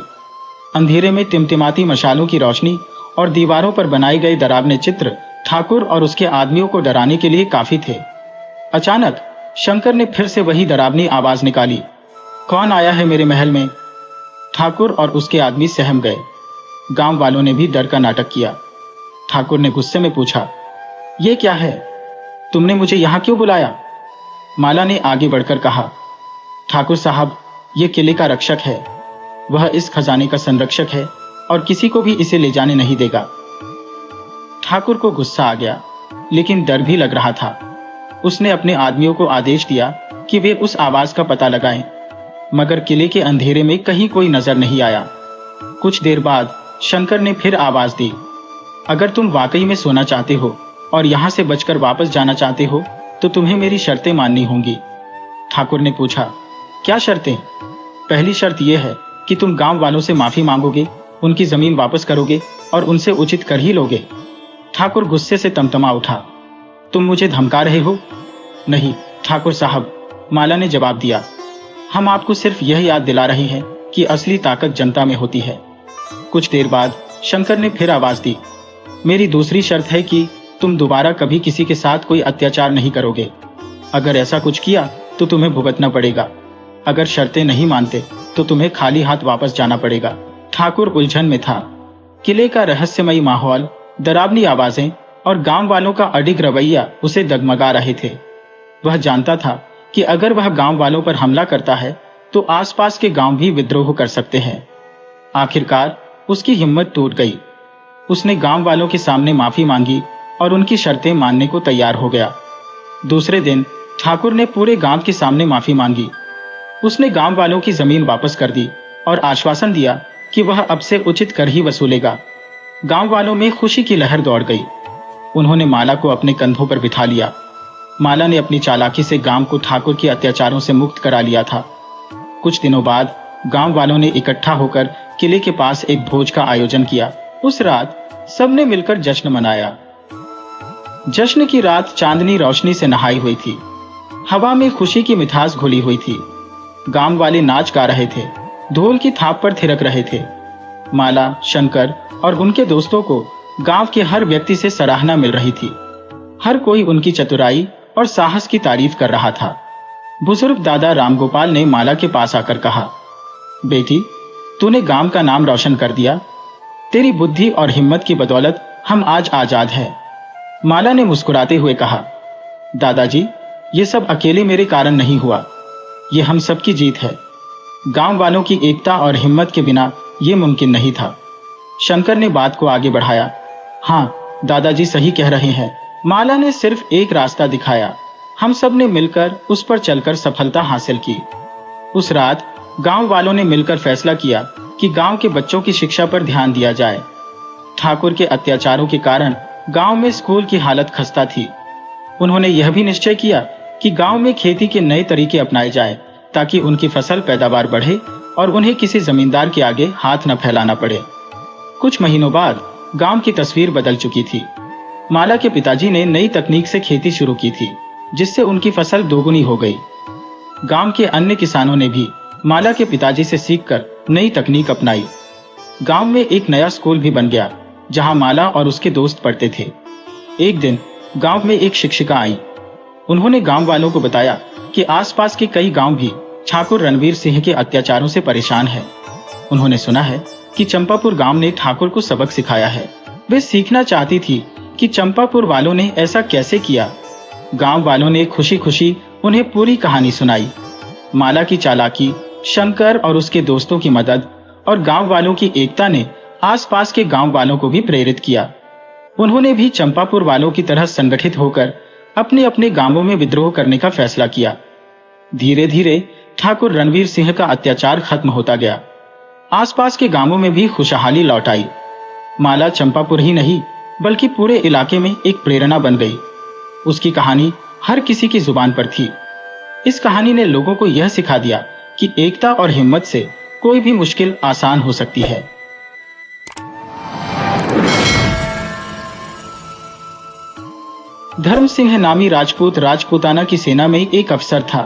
अंधेरे में टिमटिमाती मशालों की रोशनी और दीवारों पर बनाए गए डरावने चित्र ठाकुर और उसके आदमियों को डराने के लिए काफी थे। अचानक शंकर ने फिर से वही डरावनी आवाज निकाली, कौन आया है मेरे महल में? ठाकुर और उसके आदमी सहम गए। गांव वालों ने भी डर का नाटक किया। ठाकुर ने गुस्से में पूछा, ये क्या है? तुमने मुझे यहां क्यों बुलाया? माला ने आगे बढ़कर कहा, ठाकुर साहब, ये किले का रक्षक है। वह इस खजाने का संरक्षक है और किसी को भी इसे ले जाने नहीं देगा। ठाकुर को गुस्सा आ गया, लेकिन डर भी लग रहा था। उसने अपने आदमियों को आदेश दिया कि वे उस आवाज का पता लगाएं, मगर किले के अंधेरे में कहीं कोई नजर नहीं आया। कुछ देर बाद शंकर ने फिर आवाज दी, अगर तुम वाकई में सोना चाहते हो और यहां से बचकर वापस जाना चाहते हो तो तुम्हें मेरी शर्तें माननी होंगी। ठाकुर ने पूछा, क्या शर्तें? पहली शर्त यह है कि तुम गांव वालों से माफी मांगोगे, उनकी जमीन वापस करोगे और उनसे उचित कर ही लोगे। ठाकुर गुस्से से तमतमा उठा, तुम मुझे धमका रहे हो? नहीं ठाकुर साहब, माला ने जवाब दिया, हम आपको सिर्फ यह याद दिला रहे हैं कि असली ताकत जनता में होती है। कुछ देर बाद शंकर ने फिर आवाज दी, मेरी दूसरी शर्त है कि तुम दोबारा कभी किसी के साथ कोई अत्याचार नहीं करोगे। अगर ऐसा कुछ किया तो तुम्हें भुगतना पड़ेगा। अगर शर्तें नहीं मानते तो तुम्हें खाली हाथ वापस जाना पड़ेगा। ठाकुर उलझन में था। किले का रहस्यमयी माहौल, डरावनी आवाजें और गांव वालों का अडिग रवैया उसे डगमगा रहे थे। वह जानता था कि अगर वह गांव वालों पर हमला करता है तो आसपास के गांव भी विद्रोह कर सकते हैं। आखिरकार उसकी हिम्मत टूट गई। उसने गांव वालों के सामने माफी मांगी और उनकी शर्तें मानने को तैयार हो गया। दूसरे दिन ठाकुर ने पूरे गांव के सामने माफी मांगी। उसने गांव वालों की जमीन वापस कर दी और आश्वासन दिया कि वह अब से उचित कर ही वसूलेगा। गांव वालों में खुशी की लहर दौड़ गई। उन्होंने माला को अपने कंधों पर बिठा लिया। माला ने अपनी चालाकी से गांव को ठाकुर के अत्याचारों से मुक्त करा लिया था। कुछ दिनों बाद गांव वालों ने इकट्ठा होकर किले के पास एक भोज का आयोजन किया। उस रात सबने मिलकर जश्न मनाया। जश्न की रात चांदनी रोशनी से नहाई हुई थी। हवा में खुशी की मिठास घुली हुई थी। गांव वाले नाच गा रहे थे, ढोल की थाप पर थिरक रहे थे। माला, शंकर और उनके दोस्तों को गांव के हर व्यक्ति से सराहना मिल रही थी। हर कोई उनकी चतुराई और साहस की तारीफ कर रहा था। बुजुर्ग दादा रामगोपाल ने माला के पास आकर कहा, बेटी, तूने गांव का नाम रोशन कर दिया। तेरी बुद्धि और हिम्मत की बदौलत हम आज आजाद हैं। माला ने मुस्कुराते हुए कहा, दादाजी, ये सब अकेले मेरे कारण नहीं हुआ, ये हम सबकी जीत है। गांव वालों की एकता और हिम्मत के बिना ये मुमकिन नहीं था। शंकर ने बात को आगे बढ़ाया, हाँ, दादाजी सही कह रहे हैं। माला ने सिर्फ एक रास्ता दिखाया। हम सब ने मिलकर उस पर चलकर सफलता हासिल की। उस रात गांव वालों ने मिलकर फैसला किया कि गांव के बच्चों की शिक्षा पर ध्यान दिया जाए। ठाकुर के अत्याचारों के कारण गांव में स्कूल की हालत खस्ता थी। उन्होंने यह भी निश्चय किया कि गांव में खेती के नए तरीके अपनाए जाए ताकि उनकी फसल पैदावार बढ़े और उन्हें किसी जमींदार के आगे हाथ न फैलाना पड़े। कुछ महीनों बाद गांव की तस्वीर बदल चुकी थी। माला के पिताजी ने नई तकनीक से खेती शुरू की थी, जिससे उनकी फसल दोगुनी हो गई। गांव के अन्य किसानों ने भी माला के पिताजी से सीखकर नई तकनीक अपनाई। गांव में एक नया स्कूल भी बन गया, जहां माला और उसके दोस्त पढ़ते थे। एक दिन गांव में एक शिक्षिका आई। उन्होंने गांव वालों को बताया कि आसपास के कई गांव भी ठाकुर रणवीर सिंह के अत्याचारों से परेशान हैं। उन्होंने सुना है कि चंपापुर गांव ने ठाकुर को सबक सिखाया है। वे सीखना चाहती थी कि चंपापुर वालों ने ऐसा कैसे किया। गांव वालों ने खुशी खुशी उन्हें पूरी कहानी सुनाई। माला की चालाकी, शंकर और उसके दोस्तों की मदद और गांव वालों की एकता ने आसपास के गांव वालों को भी प्रेरित किया। उन्होंने भी चंपापुर वालों की तरह संगठित होकर अपने अपने गांवों में विद्रोह करने का फैसला किया। धीरे धीरे ठाकुर रणवीर सिंह का अत्याचार खत्म होता गया। आसपास के गांवों में भी खुशहाली लौट आई। माला चंपापुर ही नहीं बल्कि पूरे इलाके में एक प्रेरणा बन गई। उसकी कहानी हर किसी की जुबान पर थी। इस कहानी ने लोगों को यह सिखा दिया कि एकता और हिम्मत से कोई भी मुश्किल आसान हो सकती है। धर्म सिंह नामी राजपूत राजपूताना की सेना में एक अफसर था।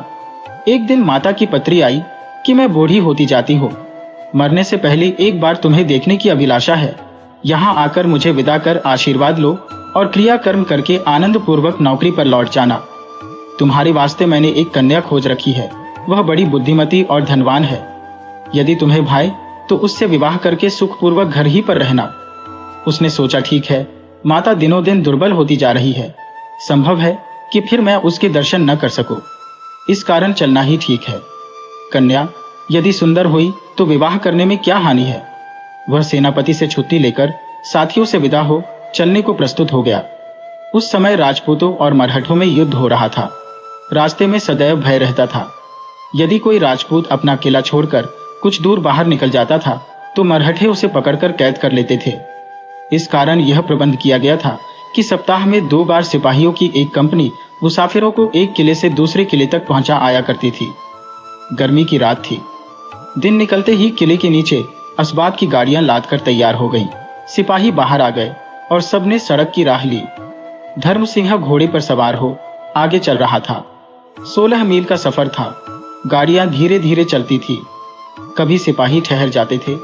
एक दिन माता की पत्री आई कि मैं बूढ़ी होती जाती हूँ, मरने से पहले एक बार तुम्हें देखने की अभिलाषा है। यहाँ आकर मुझे विदा कर आशीर्वाद लो और क्रियाकर्म करके आनंद पूर्वक नौकरी पर लौट जाना। तुम्हारे वास्ते मैंने एक कन्या खोज रखी है, वह बड़ी बुद्धिमती और धनवान है। यदि तुम्हें भाए तो उससे विवाह करके सुखपूर्वक घर ही पर रहना। उसने सोचा, ठीक है, माता दिनों दिन दुर्बल होती जा रही है, संभव है कि फिर मैं उसके दर्शन न कर सकूं, इस कारण चलना ही ठीक है। कन्या यदि सुंदर हुई तो विवाह करने में क्या हानि है। वह सेनापति से छुट्टी लेकर साथियों से विदा हो चलने को प्रस्तुत हो गया। उस समय राजपूतों और मरहठों में युद्ध हो रहा था। रास्ते में सदैव भय रहता था। यदि कोई राजपूत अपना किला छोड़कर कुछ दूर बाहर निकल जाता था तो मरहठे उसे पकड़कर कैद कर लेते थे। इस कारण यह प्रबंध किया गया था कि सप्ताह में 2 बार सिपाहियों की एक कंपनी मुसाफिरों को एक किले से दूसरे किले तक पहुंचा आया करती थी। गर्मी की रात थी। दिन निकलते ही किले के नीचे असबाब की गाड़ियां लादकर तैयार हो गईं। सिपाही बाहर आ गए और सबने सड़क की राह ली। धर्म सिंह घोड़े पर सवार हो आगे चल रहा था। 16 मील का सफर था। गाड़ियां धीरे धीरे चलती थी। कभी सिपाही ठहर जाते थे,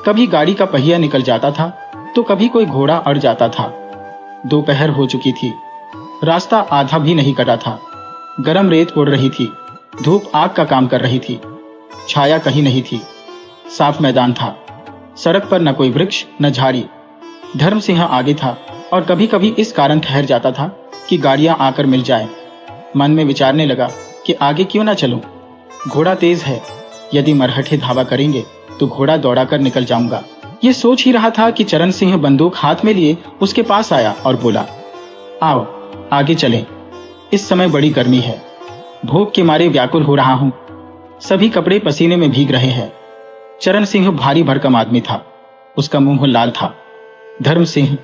कभी गाड़ी का पहिया निकल जाता था तो कभी कोई घोड़ा अड़ जाता था। दोपहर हो चुकी थी। रास्ता आधा भी नहीं कटा था। गरम रेत उड़ रही थी। धूप आग का काम कर रही थी। छाया कहीं नहीं थी। साफ मैदान था। सड़क पर न कोई वृक्ष न झाड़ी। धर्म सिंह आगे था और कभी कभी इस कारण ठहर जाता था कि गाड़ियां आकर मिल जाए। मन में विचारने लगा कि आगे क्यों ना चलूं। घोड़ा तेज है, यदि मरहठे धावा करेंगे तो घोड़ा दौड़ाकर निकल जाऊंगा। ये सोच ही रहा था कि चरण सिंह बंदूक हाथ में लिए उसके पास आया और बोला, आओ आगे चलें। इस समय बड़ी गर्मी है, भूख के मारे व्याकुल हो रहा हूं। सभी कपड़े पसीने में भीग रहे हैं। चरण सिंह भारी भरकम आदमी था। उसका मुंह लाल था। धर्म सिंह,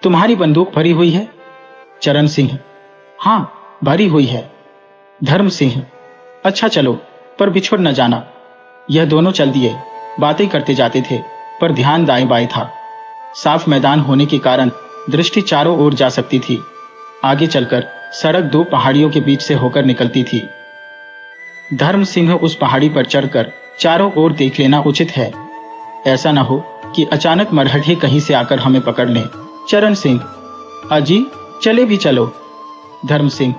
तुम्हारी बंदूक भरी हुई है? चरण सिंह, हाँ भरी हुई है। धर्म सिंह, अच्छा चलो, पर बिछुड़ न जाना। यह दोनों चल दिए। बातें करते जाते थे पर ध्यान दाएं बाएं था। साफ मैदान होने के कारण दृष्टि चारों ओर जा सकती थी। आगे चलकर सड़क 2 पहाड़ियों के बीच से होकर निकलती थी। धर्म सिंह उस पहाड़ी पर चढ़कर चारों ओर देख लेना उचित है। ऐसा न हो कि अचानक मरहठे कहीं से आकर हमें पकड़ लें। चरण सिंह, अजी चले भी चलो। धर्म सिंह,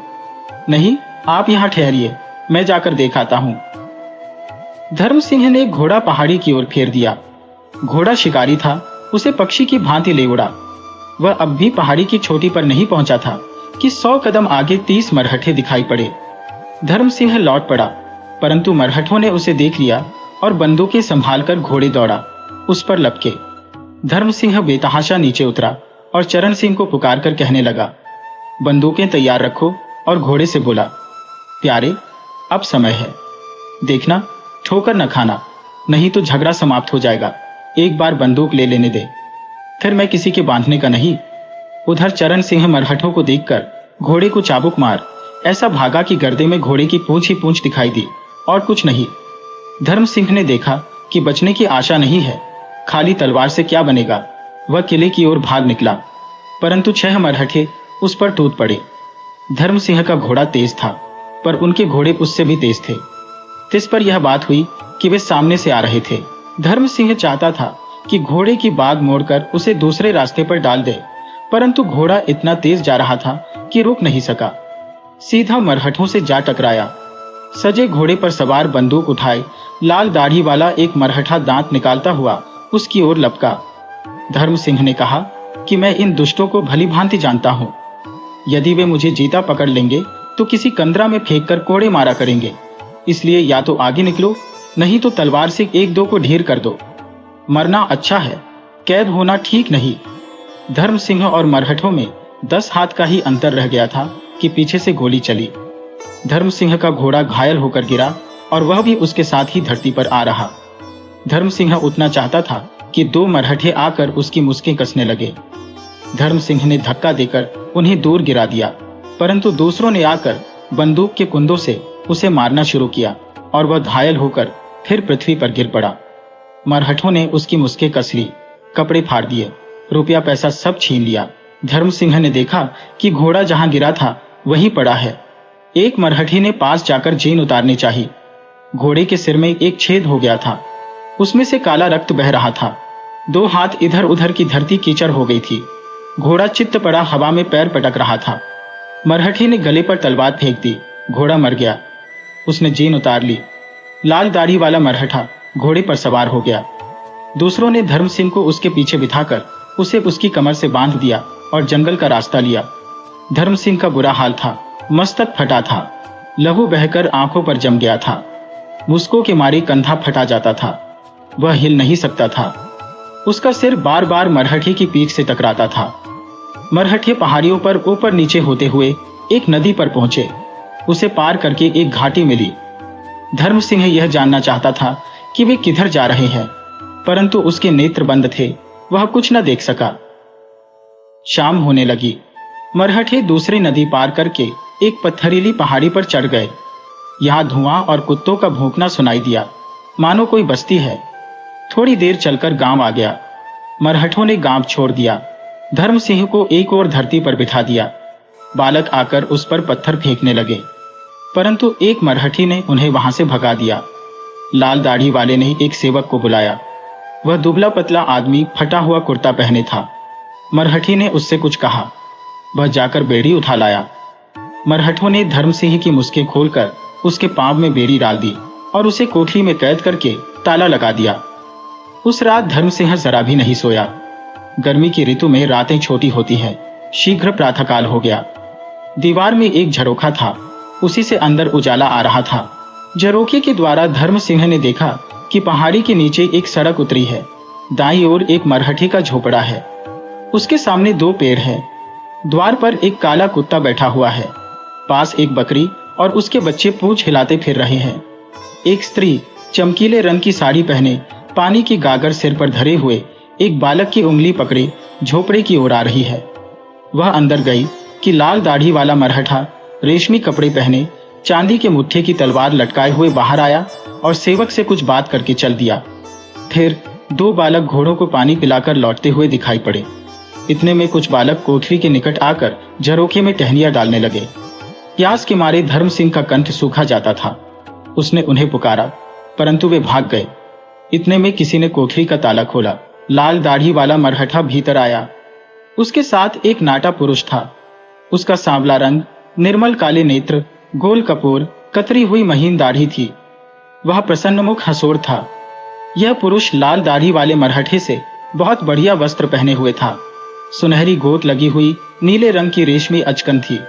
नहीं, आप यहां ठहरिए, मैं जाकर देख आता हूं। धर्म सिंह ने घोड़ा पहाड़ी की ओर फेर दिया। घोड़ा शिकारी था, उसे पक्षी की भांति ले उड़ा। वह अब भी पहाड़ी की चोटी पर नहीं पहुंचा था कि 100 कदम आगे 30 मरहठे दिखाई पड़े। धर्म सिंह लौट पड़ा, परंतु मरहठों ने उसे देख लिया और बंदूकें संभालकर घोड़े दौड़ा उस पर लपके। धर्म सिंह बेतहाशा नीचे उतरा और चरण सिंह को पुकार कर कहने लगा, बंदूकें तैयार रखो, और घोड़े से बोला, प्यारे अब समय है, देखना ठोकर न खाना, नहीं तो झगड़ा समाप्त हो जाएगा। एक बार बंदूक ले लेने दे, फिर मैं किसी के बांधने का नहीं। उधर चरण सिंह मरहठों को देखकर घोड़े को चाबुक मार ऐसा भागा कि गर्दे में घोड़े की पूंछ ही पूंछ दिखाई दी और कुछ नहीं। धर्म सिंह ने देखा कि बचने की आशा नहीं है, खाली तलवार से क्या बनेगा। वह किले की ओर भाग निकला, परंतु 6 मरहठे उस पर टूट पड़े। धर्म सिंह का घोड़ा तेज था, पर उनके घोड़े उससे भी तेज थे। तिस पर यह बात हुई कि वे सामने से आ रहे थे। धर्म सिंह चाहता था कि घोड़े की बाग मोड़कर उसे दूसरे रास्ते पर डाल दे, परंतु घोड़ा इतना तेज जा रहा था कि रुक नहीं सका। सीधा मरहठों से जा टकराया। सजे घोड़े पर सवार बंदूक उठाए लाल दाढ़ी वाला एक मरहठा दांत निकालता हुआ उसकी ओर लपका। धर्म सिंह ने कहा कि मैं इन दुष्टों को भली भांति जानता हूं। यदि वे मुझे जीता पकड़ लेंगे तो किसी कंदरा में फेंककर कोड़े मारा करेंगे, इसलिए या तो आगे निकलो, नहीं तो तलवार से 1-2 को ढेर कर दो। मरना अच्छा है, कैद होना ठीक नहीं। धर्म सिंह और मरहठों में 10 हाथ का ही अंतर रह गया था कि पीछे से गोली चली। धर्म सिंह का घोड़ा घायल होकर गिरा और वह भी उसके साथ ही धरती पर आ रहा। धर्म सिंह उतना चाहता था कि 2 मरहठे आकर उसकी मुस्कें कसने लगे। धर्म सिंह ने धक्का देकर उन्हें दूर गिरा दिया, परंतु दूसरों ने आकर बंदूक के कुंदों से उसे मारना शुरू किया और वह घायल होकर फिर पृथ्वी पर गिर पड़ा। मरहठों ने उसकी मुस्कें कस ली, कपड़े फाड़ दिए, रुपया पैसा सब छीन लिया। धर्म सिंह ने देखा कि घोड़ा जहां गिरा था वहीं पड़ा है। एक मरहठी ने पास जाकर जीन उतारनी चाहिए। घोड़े के सिर में एक छेद हो गया था, उसमें से काला रक्त बह रहा था। 2 हाथ इधर उधर की धरती कीचड़ हो गई थी। घोड़ा चित्त पड़ा हवा में पैर पटक रहा था। मरहठी ने गले पर तलवार फेंक दी। घोड़ा मर गया। उसने जीन उतार ली। लाल दाढ़ी वाला मरहठा घोड़े पर सवार हो गया। दूसरों ने धर्म सिंह को उसके पीछे बिठाकर उसे उसकी कमर से बांध दिया और जंगल का रास्ता लिया। धर्म सिंह का बुरा हाल था, मस्तक फटा था, लहू बहकर आंखों पर जम गया था। मुस्कों के मारे कंधा फटा जाता था, वह हिल नहीं सकता था। उसका सिर बार बार मरहठी की पीठ से टकराता था। मरहठे पहाड़ियों पर ऊपर नीचे होते हुए एक नदी पर पहुंचे। उसे पार करके एक घाटी मिली। धर्म सिंह यह जानना चाहता था कि वे किधर जा रहे हैं, परंतु उसके नेत्र बंद थे, वह कुछ न देख सका। शाम होने लगी। मरहठे दूसरी नदी पार करके एक पत्थरीली पहाड़ी पर चढ़ गए। यहाँ धुआं और कुत्तों का भौंकना सुनाई दिया, मानो कोई बस्ती है। थोड़ी देर चलकर गांव आ गया। मरहठों ने गांव छोड़ दिया। धर्म सिंह को एक और धरती पर बिठा दिया। बालक आकर उस पर पत्थर फेंकने लगे, परंतु एक मरहठी ने उन्हें वहां से भगा दिया। लाल दाढ़ी वाले ने एक सेवक को बुलाया। वह दुबला पतला आदमी फटा हुआ कुर्ता पहने था। मरहठी ने उससे कुछ कहा। वह जाकर बेड़ी उठा लाया। मरहठों ने धर्म सिंह की मुस्कें खोलकर उसके पांव में बेड़ी डाल दी और उसे कोठरी में कैद करके ताला लगा दिया। उस रात धर्म सिंह जरा भी नहीं सोया। गर्मी की ऋतु में रातें छोटी होती हैं। शीघ्र प्रातःकाल हो गया। दीवार में एक झरोखा था, उसी से अंदर उजाला आ रहा था। झरोखे के द्वारा धर्म सिंह ने देखा कि पहाड़ी के नीचे एक सड़क उतरी है। दाईं ओर एक मरहठी का झोपड़ा है, उसके सामने 2 पेड़ हैं। द्वार पर एक काला कुत्ता बैठा हुआ है। पास एक बकरी और उसके बच्चे पूंछ हिलाते फिर रहे हैं। एक स्त्री चमकीले रंग की साड़ी पहने, पानी की गागर सिर पर धरे हुए एक बालक की उंगली पकड़े झोपड़े की ओर आ रही है। वह अंदर गई कि लाल दाढ़ी वाला मरहठा रेशमी कपड़े पहने, चांदी के मुट्ठे की तलवार लटकाए हुए बाहर आया और सेवक से कुछ बात करके चल दिया। फिर 2 बालक घोड़ों को पानी पिलाकर लौटते हुए दिखाई पड़े। इतने में कुछ बालक कोठरी के निकट आकर झरोखे में टहनियां डालने लगे। प्यास के मारे धर्म सिंह का कंठ सूखा जाता था। उसने उन्हें पुकारा, परंतु वे भाग गए। इतने में किसी ने कोठरी का ताला खोला। लाल दाढ़ी वाला मरहठा भीतर आया। उसके साथ एक नाटा पुरुष था। उसका सांवला रंग, निर्मल काले नेत्र, गोल कपूर, कतरी हुई महीन दाढ़ी थी। वह प्रसन्नमुख हंसोड़ था। यह पुरुष लाल दाढ़ी वाले मरहठे से बहुत बढ़िया वस्त्र पहने हुए था। सुनहरी गोट लगी हुई नीले रंग की रेशमी अचकन थी।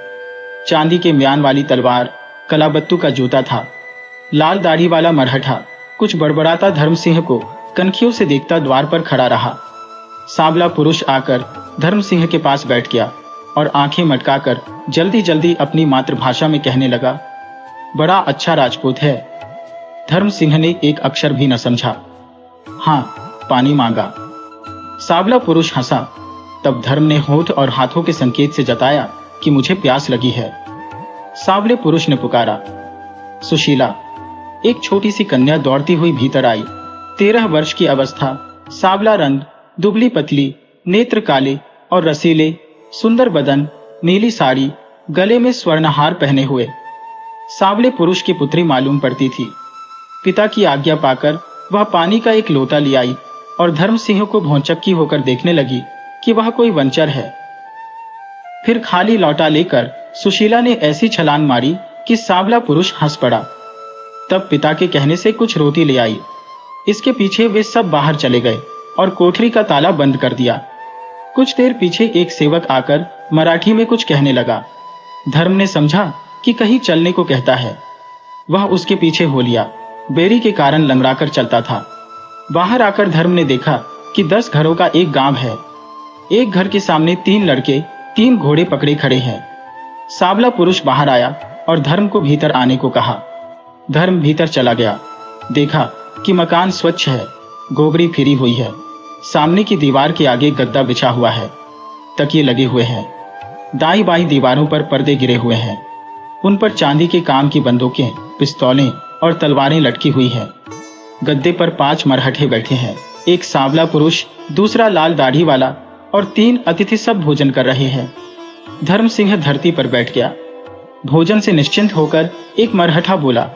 चांदी के म्यान वाली तलवार, कलाबत्तू का जूता था। लाल दाढ़ी वाला मरहठा कुछ बड़बड़ाता धर्म सिंह को कनखियों से देखता द्वार पर खड़ा रहा। सांवला पुरुष आकर धर्म सिंह के पास बैठ गया और आंखें मटकाकर जल्दी जल्दी अपनी मातृभाषा में कहने लगा, बड़ा अच्छा राजपूत है। धर्म सिंह ने एक अक्षर भी न समझा। हाँ, पानी मांगा। सांवला पुरुष हंसा। तब धर्म ने होठ और हाथों के संकेत से जताया कि मुझे प्यास लगी है। सांवले पुरुष ने पुकारा, सुशीला। एक छोटी सी कन्या दौड़ती हुई भीतर आई। 13 वर्ष की अवस्था, सांवला रंग, दुबली पतली, नेत्र काले और रसीले, सुंदर बदन, नीली साड़ी, गले में स्वर्णहार पहने हुए। सांवले पुरुष की पुत्री मालूम पड़ती थी। पिता की आज्ञा पाकर वह पानी का एक लोटा ले आई और धर्म सिंह को भौचक्की होकर देखने लगी कि वह कोई वंचर है। फिर खाली लौटा लेकर सुशीला ने ऐसी छलांग मारी कि सांवला पुरुष हंस पड़ा। तब पिता के कहने से कुछ रोटी ले आई। इसके पीछे वे सब बाहर चले गए और कोठरी का ताला बंद कर दिया। कुछ देर पीछे एक सेवक आकर मराठी में कुछ कहने लगा। धर्म ने समझा कि कहीं चलने को कहता है। वह उसके पीछे हो लिया। बेड़ी के कारण लंगड़ाकर चलता था। बाहर आकर धर्म ने देखा कि 10 घरों का एक गांव है। एक घर के सामने 3 लड़के 3 घोड़े पकड़े खड़े हैं। सांवला पुरुष बाहर आया और धर्म को भीतर आने को कहा। धर्म भीतर चला गया। देखा कि मकान स्वच्छ है, गोबरी फिरी हुई है। सामने की दीवार के आगे गद्दा बिछा हुआ है, तकिए लगे हुए हैं। दाईं बाईं दीवारों पर पर्दे गिरे हुए हैं। उन पर चांदी के काम की बंदूकें, पिस्तौलें और तलवारें लटकी हुई हैं। गद्दे पर 5 मरहठे बैठे हैं। एक सांवला पुरुष, दूसरा लाल दाढ़ी वाला और 3 अतिथि सब भोजन कर रहे हैं। धर्म सिंह धरती पर बैठ गया। भोजन से निश्चिंत होकर एक मरहठा बोला,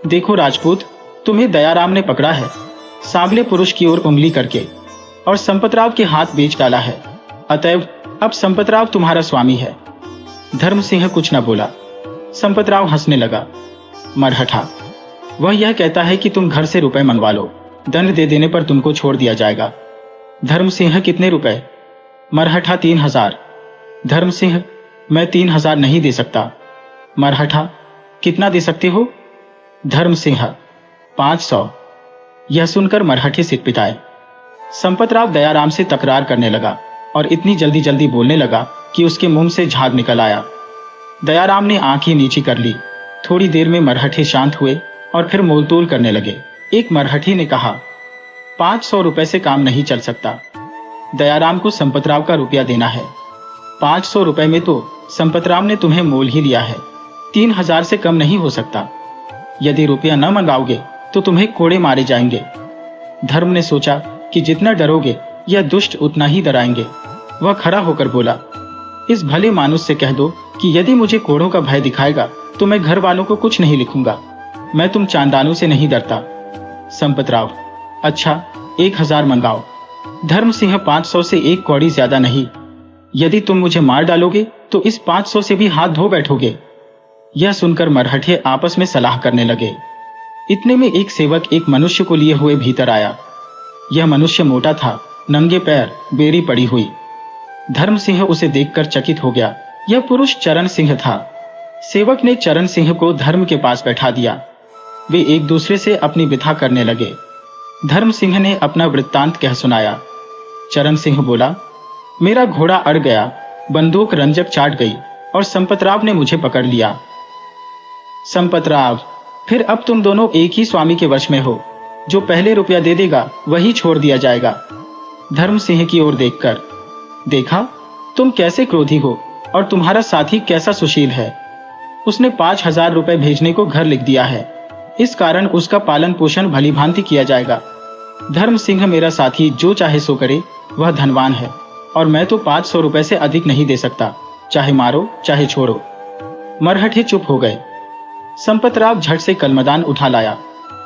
देखो राजपूत, तुम्हें दयाराम ने पकड़ा है, सांवले पुरुष की ओर उंगली करके, और संपतराव के हाथ बेच डाला है। अतएव अब संपतराव तुम्हारा स्वामी है। धर्म सिंह कुछ न बोला। संपतराव हंसने लगा। मरहठा, वह यह कहता है कि तुम घर से रुपए मंगवा लो, दंड दे देने पर तुमको छोड़ दिया जाएगा। धर्म सिंह, कितने रुपए? मरहठा, 3000। धर्म सिंह, मैं 3000 नहीं दे सकता। मरहठा, कितना दे सकते हो? धर्म सिंह, 500। यह सुनकर मरहठे सिटपिटाए। संपतराव दयाराम से तकरार करने लगा और इतनी जल्दी जल्दी बोलने लगा कि उसके मुंह से झाग निकल आया। दयाराम ने आंखें नीची कर ली। थोड़ी देर में मरहठे शांत हुए और फिर मोलतोल करने लगे। एक मरहठी ने कहा, 500 रुपए से काम नहीं चल सकता। दयाराम को संपतराव का रुपया देना है। 500 रुपए में तो संपतराव ने तुम्हें मोल ही लिया है। 3000 से कम नहीं हो सकता। यदि रुपया न मंगाओगे तो तुम्हें कोड़े मारे जाएंगे। धर्म ने सोचा कि जितना डरोगे यह दुष्ट उतना ही डराएंगे। वह खड़ा होकर बोला, इस भले मानुष से कह दो कि यदि मुझे कोड़ों का भय दिखाएगा तो मैं घर वालों को कुछ नहीं लिखूंगा। मैं तुम चांदानों से नहीं डरता। संपतराव, अच्छा 1000 मंगाओ। धर्म सिंह, 500 से 1 कौड़ी ज्यादा नहीं। यदि तुम मुझे मार डालोगे तो इस 500 से भी हाथ धो बैठोगे। यह सुनकर मरहठे आपस में सलाह करने लगे। इतने में एक सेवक एक मनुष्य को लिए हुए भीतर आया। यह मनुष्य मोटा था, नंगे पैर, बेड़ी पड़ी हुई। धर्म सिंह उसे देखकर चकित हो गया। यह पुरुष चरण सिंह था। सेवक ने चरण सिंह को धर्म के पास बैठा दिया। वे एक दूसरे से अपनी व्यथा करने लगे। धर्म सिंह ने अपना वृत्तांत कह सुनाया। चरण सिंह बोला, मेरा घोड़ा अड़ गया, बंदूक रंजक चाट गई और संपतराव ने मुझे पकड़ लिया। संपतराव, फिर अब तुम दोनों एक ही स्वामी के वश में हो। जो पहले रुपया दे देगा वही छोड़ दिया जाएगा। धर्म सिंह की ओर देखकर, देखा तुम कैसे क्रोधी हो और तुम्हारा साथी कैसा सुशील है। उसने 5000 रुपए भेजने को घर लिख दिया है। इस कारण उसका पालन पोषण भली भांति किया जाएगा। धर्म सिंह मेरा साथी जो चाहे सो करे, वह धनवान है और मैं तो 500 रुपए से अधिक नहीं दे सकता। चाहे मारो चाहे छोड़ो। मरहठे चुप हो गए। संपतराव झट से कलमदान उठा लाया।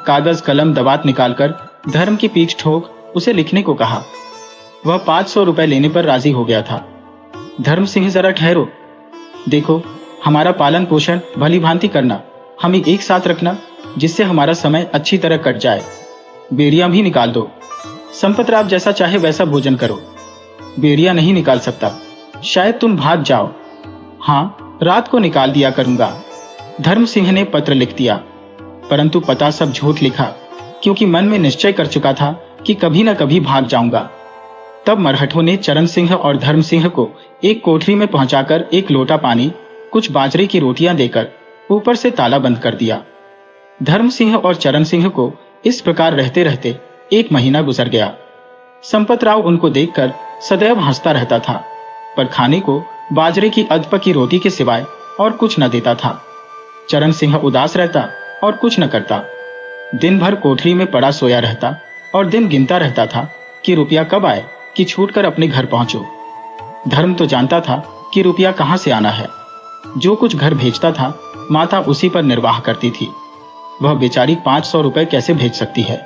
कागज कलम दवात निकालकर धर्म की पीठ ठोक उसे लिखने को कहा। वह 500 रुपए लेने पर राजी हो गया था। धर्म सिंह, जरा ठहरो। देखो, हमारा पालन पोषण भली भांति करना, हमें एक साथ रखना, जिससे हमारा समय अच्छी तरह कट जाए। बेड़ियां भी निकाल दो। संपतराव जैसा चाहे वैसा भोजन करो। बेड़ियां नहीं निकाल सकता, शायद तुम भाग जाओ। हाँ, रात को निकाल दिया करूंगा। धर्म सिंह ने पत्र लिख दिया, परंतु पता सब झूठ लिखा, क्योंकि मन में निश्चय कर चुका था कि कभी न कभी भाग जाऊंगा। तब मरहठों ने चरण सिंह और धर्म सिंह को एक कोठरी में पहुंचाकर एक लोटा पानी, कुछ बाजरे की रोटियां देकर ऊपर से ताला बंद कर दिया। धर्म सिंह और चरण सिंह को इस प्रकार रहते रहते 1 महीना गुजर गया। संपतराव उनको देखकर सदैव हंसता रहता था, पर खाने को बाजरे की अधपकी रोटी के सिवाय और कुछ न देता था। चरण सिंह उदास रहता और कुछ न करता। दिन भर कोठरी में पड़ा सोया रहता और दिन गिनता रहता था कि रुपया कब आए कि छूटकर अपने घर पहुंचो। धर्म तो जानता था कि रुपया कहां से आना है। जो कुछ घर भेजता था, माता उसी पर निर्वाह करती थी। वह बेचारी 500 रुपए कैसे भेज सकती है।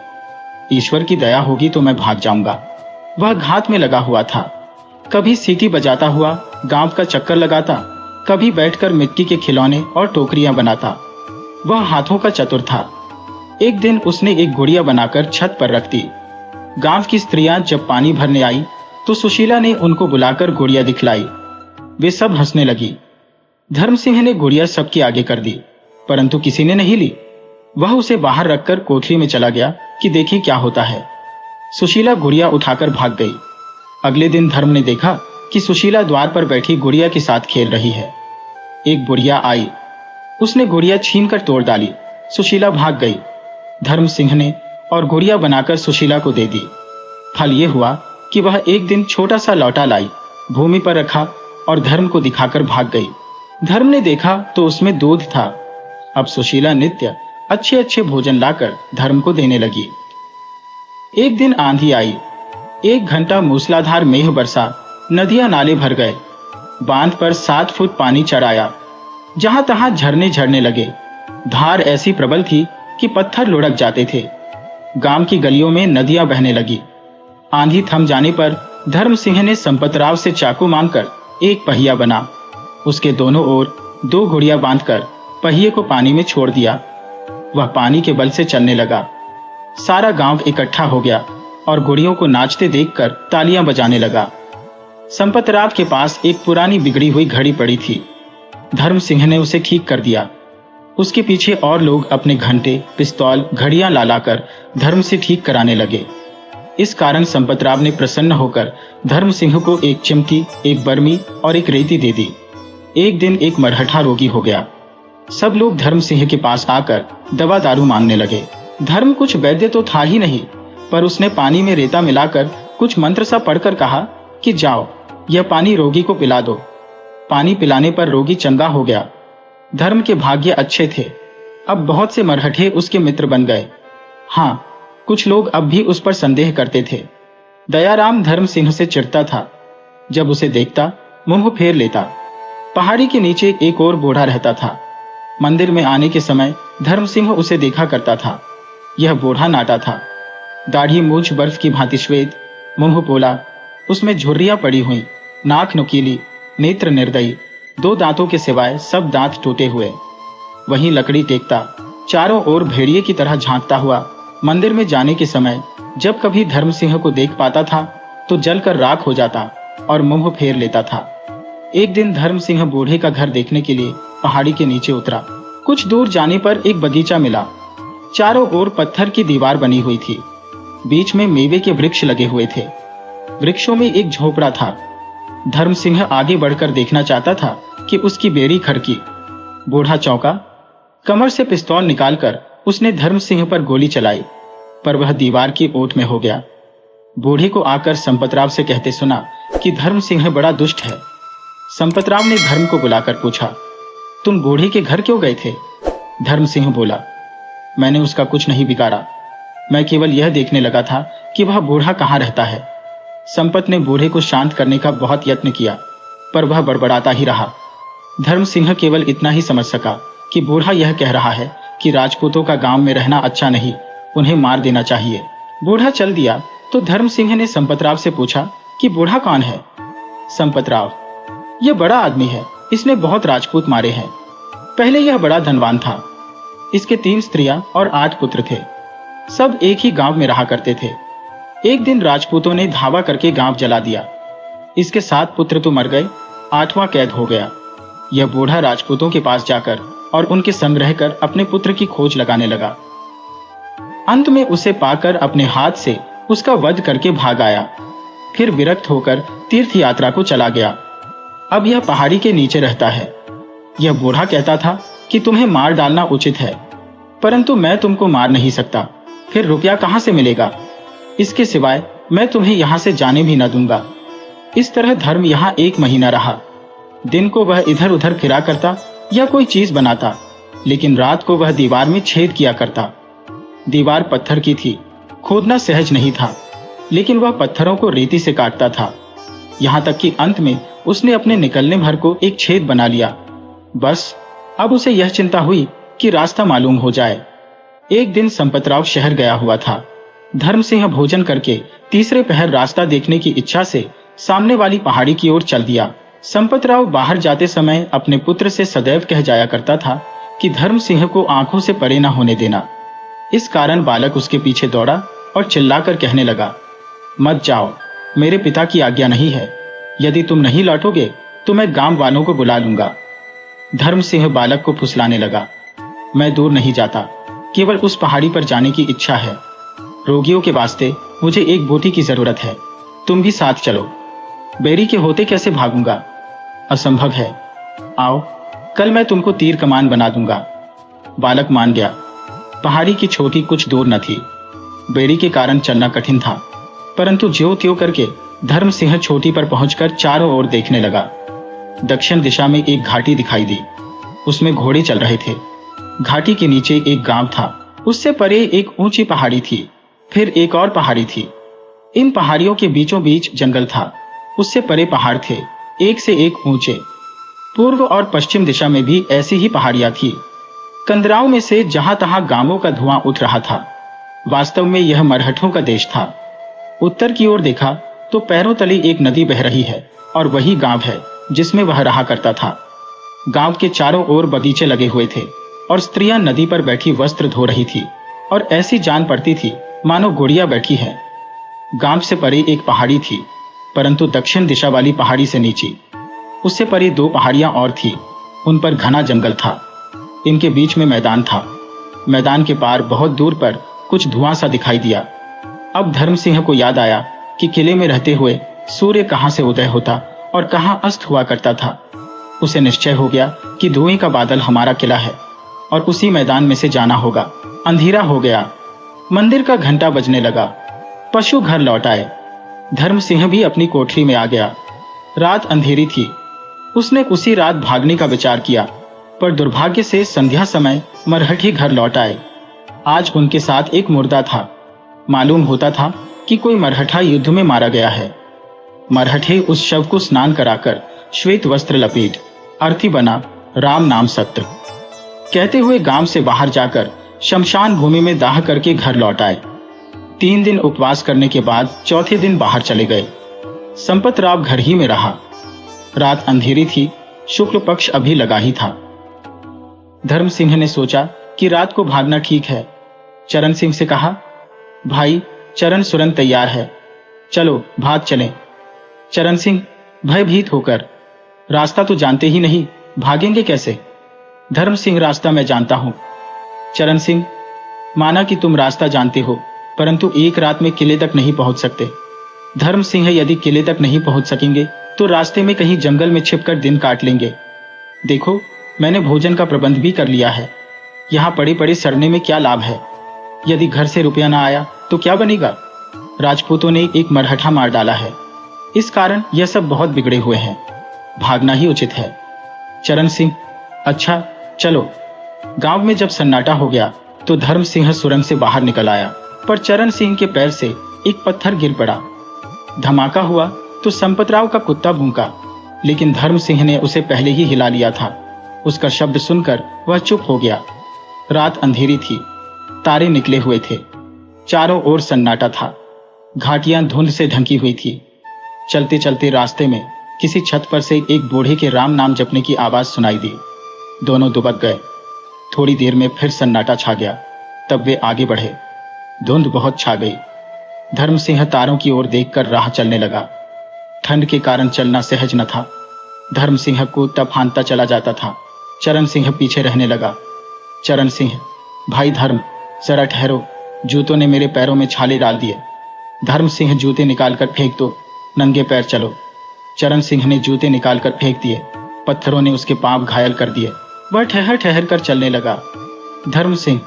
ईश्वर की दया होगी तो मैं भाग जाऊंगा। वह घात में लगा हुआ था। कभी सीटी बजाता हुआ गांव का चक्कर लगाता, कभी बैठकर मिट्टी के खिलौने और टोकरियां बनाता। वह हाथों का चतुर था। एक दिन उसने एक गुड़िया बनाकर छत पर रख दी। गांव की स्त्रियां जब पानी भरने आई तो सुशीला ने उनको बुलाकर गुड़िया दिखलाई। वे सब हंसने लगी। धर्म सिंह ने गुड़िया सबके आगे कर दी, परंतु किसी ने नहीं ली। वह उसे बाहर रखकर कोठरी में चला गया कि देखी क्या होता है। सुशीला गुड़िया उठाकर भाग गई। अगले दिन धर्म ने देखा कि सुशीला द्वार पर बैठी गुड़िया के साथ खेल रही है। एक बुढ़िया आई, उसने गुड़िया छीनकर तोड़ डाली। सुशीला भाग गई। धर्म सिंह ने और गुड़िया बनाकर सुशीला को दे दी। फल ये हुआ कि वह एक दिन छोटा सा लौटा लाई, भूमि पर रखा और धर्म को दिखाकर भाग गई। धर्म ने देखा तो उसमें दूध था। अब सुशीला नित्य अच्छे अच्छे भोजन लाकर धर्म को देने लगी। एक दिन आंधी आई। 1 घंटा मूसलाधार मेघ बरसा नदियां नाले भर गए। बांध पर 7 फुट पानी चढ़ आया। जहां तहां झरने झरने लगे। धार ऐसी प्रबल थी कि पत्थर लुढ़क जाते थे। गांव की गलियों में नदियां बहने लगी। आंधी थम जाने पर धर्म सिंह ने संपतराव से चाकू मांगकर एक पहिया बना। उसके दोनों ओर 2 घुड़ियां बांधकर पहिए को पानी में छोड़ दिया। वह पानी के बल से चलने लगा। सारा गांव इकट्ठा हो गया और घुड़ियों को नाचते देखकर तालियां बजाने लगा। संपतराव के पास एक पुरानी बिगड़ी हुई घड़ी पड़ी थी। धर्म सिंह ने उसे ठीक कर दिया। उसके पीछे और लोग अपने घंटे, पिस्तौल, घड़ियां ला लाकर धर्म से ठीक कराने लगे। इस कारण संपतराव ने प्रसन्न होकर धर्म सिंह को एक चिमटी, एक बर्मी और एक रेती दे दी। एक दिन एक मरहठा रोगी हो गया। सब लोग धर्म सिंह के पास आकर दवा दारू मांगने लगे। धर्म कुछ वैद्य तो था ही नहीं, पर उसने पानी में रेता मिलाकर कुछ मंत्र सा पढ़कर कहा कि जाओ, यह पानी रोगी को पिला दो। पानी पिलाने पर रोगी चंगा हो गया। धर्म के भाग्य अच्छे थे। अब बहुत से मरहठे उसके मित्र बन गए। हाँ, कुछ लोग अब भी उस पर संदेह करते थे। दयाराम धर्म सिंह से चिढ़ता था। जब उसे देखता मुंह फेर लेता। पहाड़ी के नीचे एक और बूढ़ा रहता था। मंदिर में आने के समय धर्म सिंह उसे देखा करता था। यह बूढ़ा नाटा था। दाढ़ी मूछ बर्फ की भांति श्वेत, मुंह पोला, उसमें झुर्रियां पड़ी हुई, नाक नुकीली, नेत्र निर्दयी, 2 दांतों के सिवाय सब दांत टूटे हुए। वहीं लकड़ी टेकता, चारों ओर भेड़िए की तरह झांकता हुआ मंदिर में जाने के समय जब कभी धर्म सिंह को देख पाता था तो जलकर राख हो जाता और मुंह फेर लेता था। एक दिन धर्म सिंह बूढ़े का घर देखने के लिए पहाड़ी के नीचे उतरा। कुछ दूर जाने पर एक बगीचा मिला। चारों ओर पत्थर की दीवार बनी हुई थी। बीच में मेवे के वृक्ष लगे हुए थे। वृक्षों में एक झोपड़ा था। धर्म सिंह आगे बढ़कर देखना चाहता था कि उसकी बेरी खड़की। बूढ़ा चौंका। कमर से पिस्तौल निकालकर उसने धर्म सिंह पर गोली चलाई, पर वह दीवार की ओट में हो गया। बूढ़े को आकर संपतराव से कहते सुना कि धर्म सिंह बड़ा दुष्ट है। संपतराव ने धर्म को बुलाकर पूछा, तुम बूढ़े के घर क्यों गए थे? धर्म सिंह बोला, मैंने उसका कुछ नहीं बिगाड़ा। मैं केवल यह देखने लगा था कि वह बूढ़ा कहाँ रहता है। संपत ने बूढ़े को शांत करने का बहुत यत्न किया, पर वह बड़बड़ाता ही रहा। धर्म सिंह केवल इतना ही समझ सका कि बूढ़ा यह कह रहा है कि राजपूतों का गांव में रहना अच्छा नहीं, उन्हें मार देना चाहिए। बूढ़ा चल दिया तो धर्म सिंह ने संपतराव से पूछा कि बूढ़ा कौन है? संपतराव, यह बड़ा आदमी है, इसने बहुत राजपूत मारे हैं। पहले यह बड़ा धनवान था। इसके 3 स्त्रियां और 8 पुत्र थे। सब एक ही गांव में रहा करते थे। एक दिन राजपूतों ने धावा करके गांव जला दिया। इसके 7 पुत्र तो मर गए, 8वां कैद हो गया। यह बूढ़ा राजपूतों के पास जाकर और उनके संग रहकर अपने पुत्र की खोज लगाने लगा। अंत में उसे पाकर अपने हाथ से उसका वध करके भाग आया। फिर विरक्त होकर तीर्थ यात्रा को चला गया। अब यह पहाड़ी के नीचे रहता है। यह बूढ़ा कहता था कि तुम्हें मार डालना उचित है, परंतु मैं तुमको मार नहीं सकता। फिर रुपया कहां से मिलेगा? इसके सिवाय मैं तुम्हें यहां से जाने भी न दूंगा। इस तरह धर्म यहां 1 महीना रहा। दिन को वह इधर उधर फिरा करता या कोई चीज बनाता, लेकिन रात को वह दीवार में छेद किया करता। दीवार पत्थर की थी, खोदना सहज नहीं था, लेकिन वह पत्थरों को रेती से काटता था। यहां तक कि अंत में उसने अपने निकलने भर को एक छेद बना लिया। बस अब उसे यह चिंता हुई कि रास्ता मालूम हो जाए। एक दिन संपतराव शहर गया हुआ था। धर्म सिंह भोजन करके तीसरे पहर रास्ता देखने की इच्छा से सामने वाली पहाड़ी की ओर चल दिया। संपतराव बाहर जाते समय अपने पुत्र से सदैव कह जाया करता था कि धर्म सिंह को आंखों से परे न होने देना। इस कारण बालक उसके पीछे दौड़ा और चिल्लाकर कहने लगा, मत जाओ, मेरे पिता की आज्ञा नहीं है। यदि तुम नहीं लौटोगे तो मैं गांव वालों को बुला लूंगा। धर्म सिंह बालक को फुसलाने लगा, मैं दूर नहीं जाता, केवल उस पहाड़ी पर जाने की इच्छा है। रोगियों के वास्ते मुझे एक बोटी की जरूरत है, तुम भी साथ चलो। बेरी के होते कैसे भागूंगा? असंभव है। आओ, कल मैं तुमको तीर कमान बना दूंगा। बालक मान गया। पहाड़ी की चोटी कुछ दूर न थी। बेड़ी के कारण चलना कठिन था, परंतु ज्यों त्यों करके धर्म सिंह चोटी पर पहुंचकर चारों ओर देखने लगा। दक्षिण दिशा में एक घाटी दिखाई दी। उसमें घोड़े चल रहे थे। घाटी के नीचे एक गांव था। उससे परे एक ऊंची पहाड़ी थी, फिर एक और पहाड़ी थी। इन पहाड़ियों के बीचों बीच जंगल था। उससे परे पहाड़ थे, एक से एक ऊंचे। पूर्व और पश्चिम दिशा में भी ऐसी ही पहाड़ियां थी। कंदराओं में से जहां तहां गांवों का धुआं उठ रहा था। वास्तव में यह मरहठों का देश था। उत्तर की ओर देखा तो पैरों तले एक नदी बह रही है और वही गांव है जिसमें वह रहा करता था। गांव के चारों ओर बगीचे लगे हुए थे और स्त्रियां नदी पर बैठी वस्त्र धो रही थी और ऐसी जान पड़ती थी मानो गुड़िया बैठी है। गांव से परे एक पहाड़ी थी, परंतु दक्षिण दिशा वाली पहाड़ी से नीचे। उससे परे दो पहाड़ियां और थी, उन पर घना जंगल था। इनके बीच में मैदान था। मैदान के पार बहुत दूर पर कुछ धुआं सा दिखाई दिया। अब धर्म सिंह को याद आया कि किले में रहते हुए सूर्य कहां से उदय होता और कहां अस्त हुआ करता था। उसे निश्चय हो गया कि धुएं का बादल हमारा किला है और उसी मैदान में से जाना होगा। अंधेरा हो गया। मंदिर का घंटा बजने लगा। पशु घर लौट आए। धर्म सिंह भी अपनी कोठरी में आ गया। रात अंधेरी थी। उसने उसी रात भागने का विचार किया, पर दुर्भाग्य से संध्या समय मरहठी घर लौट आए। आज उनके साथ एक मुर्दा था। मालूम होता था कि कोई मरहठा युद्ध में मारा गया है। मरहठे उस शव को स्नान कराकर श्वेत वस्त्र लपेट अर्थी बना राम नाम सत्य कहते हुए गांव से बाहर जाकर शमशान भूमि में दाह करके घर लौट आए। 3 दिन उपवास करने के बाद चौथे दिन बाहर चले गए। संपत राव घर ही में रहा। रात अंधेरी थी। शुक्ल पक्ष अभी लगा ही था। धर्म सिंह ने सोचा कि रात को भागना ठीक है। चरण सिंह से कहा, भाई चरण सुरन तैयार है, चलो भाग चलें। चरण सिंह भयभीत होकर, रास्ता तो जानते ही नहीं, भागेंगे कैसे? धर्म सिंह, रास्ता मैं जानता हूं। चरण सिंह, माना कि तुम रास्ता जानते हो, परंतु एक रात में किले तक नहीं पहुंच सकते। धर्म सिंह, यदि किले तक नहीं पहुंच सकेंगे तो रास्ते में कहीं जंगल में छिपकर दिन काट लेंगे। देखो, मैंने भोजन का प्रबंध भी कर लिया है। यहां पड़े पड़े सड़ने में क्या लाभ है? यदि घर से रुपया ना आया तो क्या बनेगा? राजपूतों ने एक मरहठा मार डाला है, इस कारण यह सब बहुत बिगड़े हुए हैं। भागना ही उचित है। चरण सिंह, अच्छा चलो। गांव में जब सन्नाटा हो गया तो धर्म सिंह सुरंग से बाहर निकल आया, पर चरण सिंह के पैर से एक पत्थर गिर पड़ा। धमाका हुआ तो संपतराव का कुत्ता भूंका, लेकिन धर्म सिंह ने उसे पहले ही हिला लिया था। उसका शब्द सुनकर वह चुप हो गया। रात अंधेरी थी। तारे निकले हुए थे। चारों ओर सन्नाटा था। घाटियां धुंध से ढंकी हुई थी। चलते चलते रास्ते में किसी छत पर से एक बूढ़े के राम नाम जपने की आवाज सुनाई दी। दोनों दुबक गए। थोड़ी देर में फिर सन्नाटा छा गया। तब वे आगे बढ़े। धुंध बहुत छा गई। धर्म सिंह तारों की ओर देखकर राह चलने लगा। ठंड के कारण चलना सहज न था। धर्म सिंह को तब हानता चला जाता था। चरण सिंह पीछे रहने लगा। चरण सिंह, भाई धर्म, जरा ठहरो, जूतों ने मेरे पैरों में छाले डाल दिए। धर्म सिंह, जूते निकालकर फेंक दो, नंगे पैर चलो। चरण सिंह ने जूते निकालकर फेंक दिए। पत्थरों ने उसके पांव घायल कर दिए। वह ठहर ठहर कर चलने लगा। धर्म सिंह,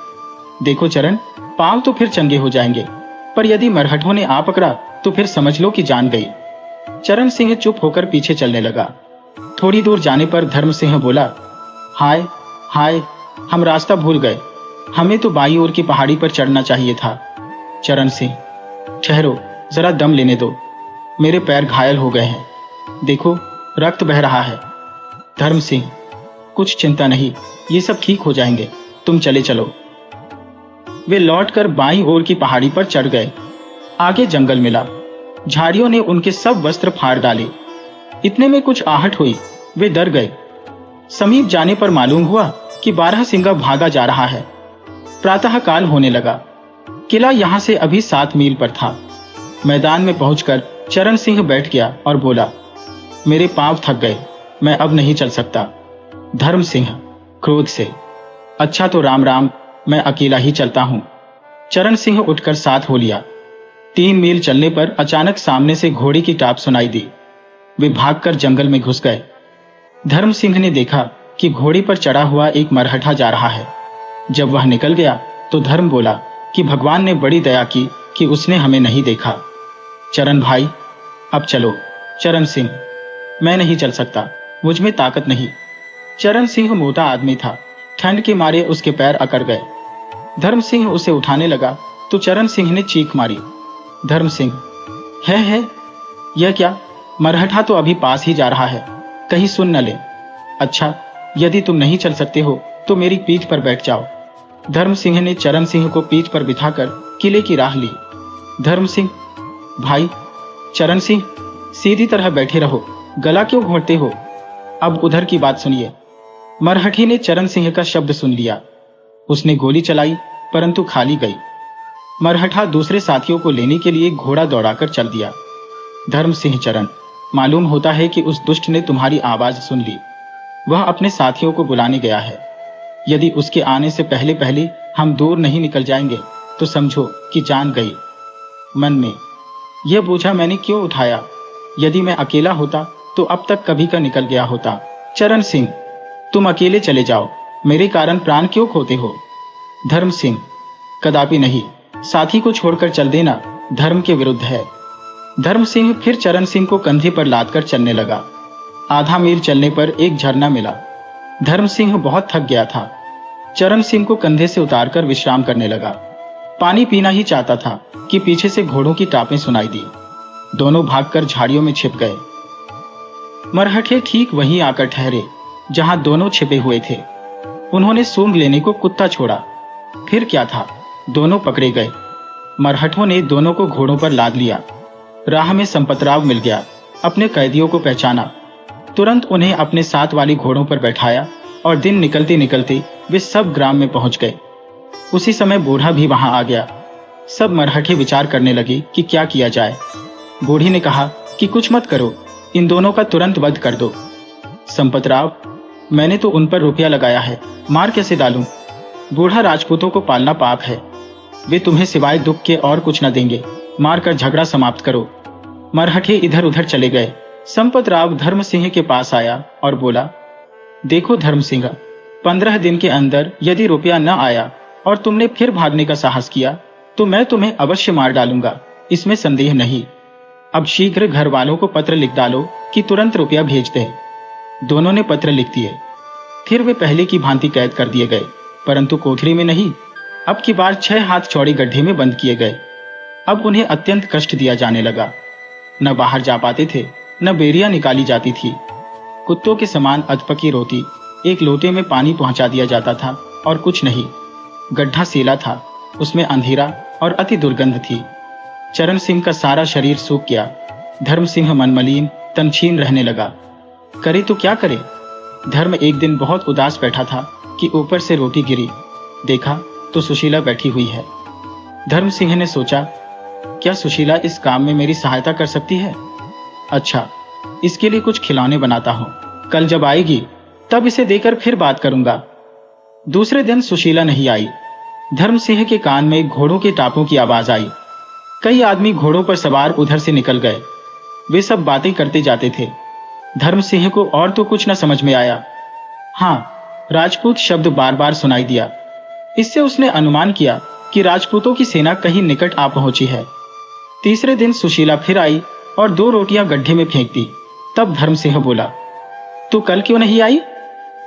देखो चरण, पांव तो फिर चंगे हो जाएंगे, पर यदि मरहठों ने आ पकड़ा तो फिर समझ लो कि जान गई। चरण सिंह चुप होकर पीछे चलने लगा। थोड़ी दूर जाने पर धर्म सिंह बोला, हाय हाय, हम रास्ता भूल गए। हमें तो बाईं ओर की पहाड़ी पर चढ़ना चाहिए था। चरण सिंह, ठहरो, जरा दम लेने दो, मेरे पैर घायल हो गए हैं, देखो रक्त बह रहा है। धर्म सिंह, कुछ चिंता नहीं, ये सब ठीक हो जाएंगे, तुम चले चलो। वे लौटकर बाईं ओर की पहाड़ी पर चढ़ गए। आगे जंगल मिला। झाड़ियों ने उनके सब वस्त्र फाड़ डाले। इतने में कुछ आहट हुई। वे डर गए। समीप जाने पर मालूम हुआ कि बारहसिंगा भागा जा रहा है। प्रातः काल होने लगा। किला यहां से अभी 7 मील पर था। मैदान में पहुंचकर चरण सिंह बैठ गया और बोला, मेरे पांव थक गए, मैं अब नहीं चल सकता। धर्म सिंह क्रोध से, अच्छा तो राम राम, मैं अकेला ही चलता हूं। चरण सिंह उठकर साथ हो लिया। 3 मील चलने पर अचानक सामने से घोड़े की टाप सुनाई दी। वे भागकर जंगल में घुस गए। धर्म सिंह ने देखा कि घोड़े पर चढ़ा हुआ एक मरहठा जा रहा है। जब वह निकल गया तो धर्म बोला कि भगवान ने बड़ी दया की कि उसने हमें नहीं देखा। चरण भाई, अब चलो। चरण सिंह, मैं नहीं चल सकता, मुझ में ताकत नहीं। चरण सिंह मोटा आदमी था। ठंड के मारे उसके पैर अकड़ गए। धर्म सिंह उसे उठाने लगा तो चरण सिंह ने चीख मारी। धर्म सिंह, है यह क्या? मरहठा तो अभी पास ही जा रहा है, कहीं सुन न ले। अच्छा, यदि तुम नहीं चल सकते हो तो मेरी पीठ पर बैठ जाओ। धर्म सिंह ने चरण सिंह को पीठ पर बिठाकर किले की राह ली। धर्म सिंह, भाई चरण सिंह, सीधी तरह बैठे रहो, गला क्यों घोंटते हो? अब उधर की बात सुनिए। मरहठी ने चरण सिंह का शब्द सुन लिया। उसने गोली चलाई परंतु खाली गई। मरहठा दूसरे साथियों को लेने के लिए घोड़ा दौड़ाकर चल दिया। धर्म सिंह, चरण, मालूम होता है कि उस दुष्ट ने तुम्हारी आवाज सुन ली। वह अपने साथियों को बुलाने गया है। यदि उसके आने से पहले पहले हम दूर नहीं निकल जाएंगे तो समझो कि जान गई। मन में, यह बोझा मैंने क्यों उठाया? यदि मैं अकेला होता तो अब तक कभी का निकल गया होता। चरण सिंह, तुम अकेले चले जाओ, मेरे कारण प्राण क्यों खोते हो? धर्म सिंह, कदापि नहीं, साथी को छोड़कर चल देना धर्म के विरुद्ध है। धर्म सिंह फिर चरण सिंह को कंधे पर लादकर चलने लगा। आधा मील चलने पर एक झरना मिला। धर्म सिंह बहुत थक गया था। चरण सिंह को कंधे से उतारकर विश्राम करने लगा। पानी पीना ही चाहता था कि पीछे से घोड़ों की टापें सुनाई दी। दोनों भागकर झाड़ियों में छिप गए। मरहठे ठीक वहीं आकर ठहरे जहां दोनों छिपे हुए थे। उन्होंने सूंघ लेने को कुत्ता छोड़ा। फिर क्या था, दोनों पकड़े गए। मरहठों ने दोनों को घोड़ों पर लाद लिया। राह में संपतराव मिल गया। अपने कैदियों को पहचाना, तुरंत उन्हें अपने साथ वाली घोड़ों पर बैठाया और दिन निकलते निकलते वे सब ग्राम में पहुंच गए। उसी समय बूढ़ा भी वहां आ गया। सब मरहठे विचार करने लगे कि क्या किया जाए। बूढ़ी ने कहा कि कुछ मत करो, इन दोनों का तुरंत वध कर दो। संपतराव, मैंने तो उन पर रुपया लगाया है, मार कैसे डालूं? बूढ़ा, राजपूतों को पालना पाप है, वे तुम्हें सिवाय दुख के और कुछ न देंगे, मारकर झगड़ा समाप्त करो। मरहठे इधर उधर चले गए। संपतराव धर्म सिंह के पास आया और बोला, देखो धर्म सिंह, 15 दिन के अंदर यदि रुपया न आया और तुमने फिर भागने का साहस किया तो मैं तुम्हें अवश्य मार डालूंगा, इसमें संदेह नहीं। अब शीघ्र घर वालों को पत्र लिख डालो कि तुरंत रुपया भेज दे। दोनों ने पत्र लिख दिए। फिर वे पहले की भांति कैद कर दिए गए, परंतु कोठरी में नहीं, अब की बार 6 हाथ चौड़े गड्ढे में बंद किए गए। अब उन्हें अत्यंत कष्ट दिया जाने लगा। न बाहर जा पाते थे, न बेरिया निकाली जाती थी। कुत्तों के समान अधपकी रोटी, एक लोटे में पानी पहुंचा दिया जाता था और कुछ नहीं। गड्ढा सेला था, उसमें अंधेरा और अति दुर्गंध थी। चरण सिंह का सारा शरीर सूख गया। धर्म सिंह मनमलीन, तनछीन रहने लगा। करे तो क्या करे? धर्म एक दिन बहुत उदास बैठा था कि ऊपर से रोटी गिरी। देखा तो सुशीला बैठी हुई है। धर्म सिंह ने सोचा, क्या सुशीला इस काम में मेरी सहायता कर सकती है? अच्छा, इसके लिए कुछ खिलौने बनाता हूं, कल जब आएगी तब इसे देकर फिर बात करूंगा। दूसरे दिन सुशीला नहीं आई। धर्म सिंह के कान में घोड़ों के टापों की आवाज आई। कई आदमी घोड़ों पर सवार उधर से निकल गए। वे सब बातें करते जाते थे। धर्म सिंह को और तो कुछ न समझ में आया। हाँ, राजपूत शब्द बार बार सुनाई दिया। इससे उसने अनुमान किया कि राजपूतों की सेना कहीं निकट आ पहुंची है। तीसरे दिन सुशीला फिर आई और 2 रोटियां गड्ढे में फेंक दी। तब धर्म सिंह बोला, तू कल क्यों नहीं आई?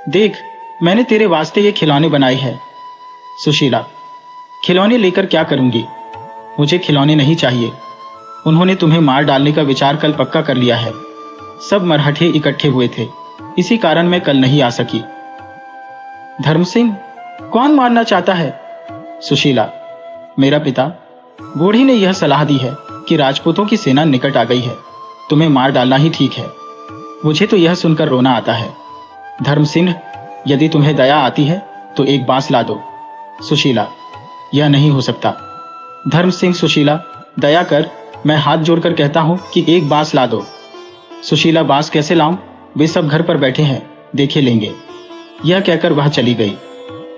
देख, मैंने तेरे वास्ते ये खिलौने बनाए हैं। सुशीला, खिलौने लेकर क्या करूंगी? मुझे खिलौने नहीं चाहिए। उन्होंने तुम्हें मार डालने का विचार कल पक्का कर लिया है। सब मरहठे इकट्ठे हुए थे, इसी कारण मैं कल नहीं आ सकी। धर्म सिंह, कौन मारना चाहता है? सुशीला, मेरा पिता। बूढ़ी ने यह सलाह दी है कि राजपूतों की सेना निकट आ गई है, तुम्हें मार डालना ही ठीक है। मुझे तो यह सुनकर रोना आता है। धर्म सिंह, यदि तुम्हें दया आती है तो एक बांस ला दो। सुशीला, यह नहीं हो सकता। धर्म सिंह, सुशीला, दया कर, मैं हाथ जोड़कर कहता हूं कि एक बांस ला दो। सुशीला, बांस कैसे लाऊं? वे सब घर पर बैठे हैं, देखे लेंगे। यह कहकर वह चली गई।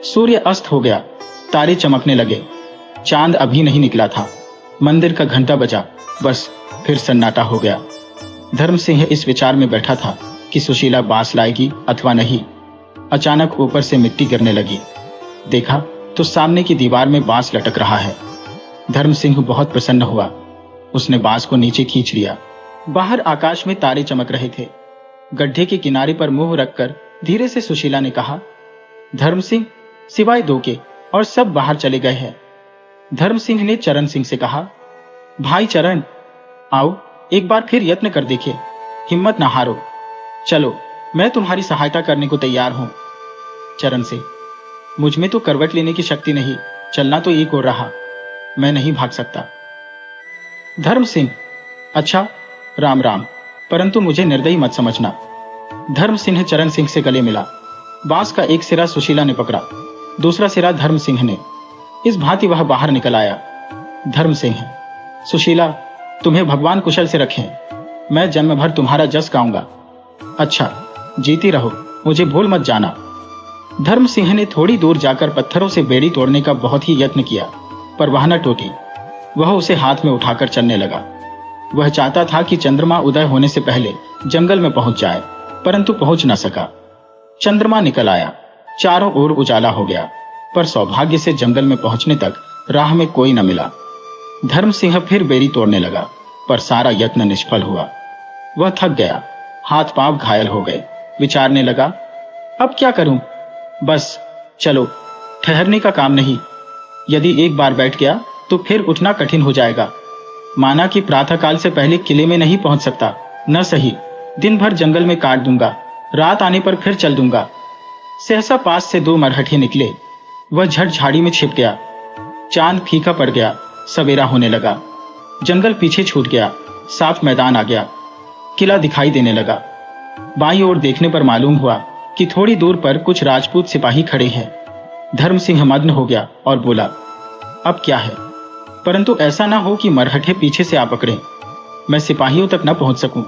सूर्य अस्त हो गया, तारे चमकने लगे। चांद अभी नहीं निकला था। मंदिर का घंटा बजा, बस फिर सन्नाटा हो गया। धर्म सिंह इस विचार में बैठा था कि सुशीला बांस लाएगी अथवा नहीं। अचानक ऊपर से मिट्टी गिरने लगी। देखा तो सामने की दीवार में बांस लटक रहा है। धर्म सिंह बहुत प्रसन्न हुआ। उसने बांस को नीचे खींच लिया। बाहर आकाश में तारे चमक रहे थे। गड्ढे के किनारे पर मुंह रखकर धीरे से सुशीला ने कहा, धर्म सिंह, सिवाय 2 के और सब बाहर चले गए हैं। धर्म सिंह ने चरण सिंह से कहा, भाई चरण, आओ एक बार फिर यत्न कर देखे, हिम्मत ना हारो, चलो मैं तुम्हारी सहायता करने को तैयार हूं। चरण सिंह, मुझ में तो करवट लेने की शक्ति नहीं, चलना तो एक और रहा, मैं नहीं भाग सकता। धर्म सिंह, अच्छा राम राम, परंतु मुझे निर्दयी मत समझना। धर्म सिंह चरण सिंह से गले मिला। बांस का एक सिरा सुशीला ने पकड़ा, दूसरा सिरा धर्म सिंह ने। इस भांति वह बाहर निकल आया। धर्म सिंह, सुशीला, तुम्हें भगवान कुशल से रखें, मैं जन्म भर तुम्हारा जस गाऊंगा। अच्छा, जीती रहो, मुझे भूल मत जाना। धर्म सिंह ने थोड़ी दूर जाकर पत्थरों से बेड़ी तोड़ने का बहुत ही यत्न किया, पर वह न टूटी। वह उसे हाथ में उठाकर चलने लगा। वह चाहता था कि चंद्रमा उदय होने से पहले जंगल में पहुंच जाए, परंतु पहुंच न सका। चंद्रमा निकल आया, चारों ओर उजाला हो गया, पर सौभाग्य से जंगल में पहुंचने तक राह में कोई न मिला। धर्म सिंह फिर बेड़ी तोड़ने लगा, पर सारा यत्न निष्फल हुआ। वह थक गया, हाथ पांव घायल हो गए। विचारने लगा, अब क्या करूं? बस चलो, ठहरने का काम नहीं। यदि एक बार बैठ गया तो फिर उठना कठिन हो जाएगा। माना कि प्रातःकाल से पहले किले में नहीं पहुंच सकता, न सही, दिन भर जंगल में काट दूंगा, रात आने पर फिर चल दूंगा। सहसा पास से 2 मरहठे निकले। वह झट झाड़ी में छिप गया। चांद फीका पड़ गया, सवेरा होने लगा। जंगल पीछे छूट गया, साफ मैदान आ गया। किला दिखाई देने लगा। बाईं ओर देखने पर मालूम हुआ कि थोड़ी दूर पर कुछ राजपूत सिपाही खड़े हैं। धर्म सिंह मग्न हो गया और बोला, अब क्या है? परंतु ऐसा ना हो कि मरहठे पीछे से आ पकड़े, मैं सिपाहियों तक न पहुंच सकूं।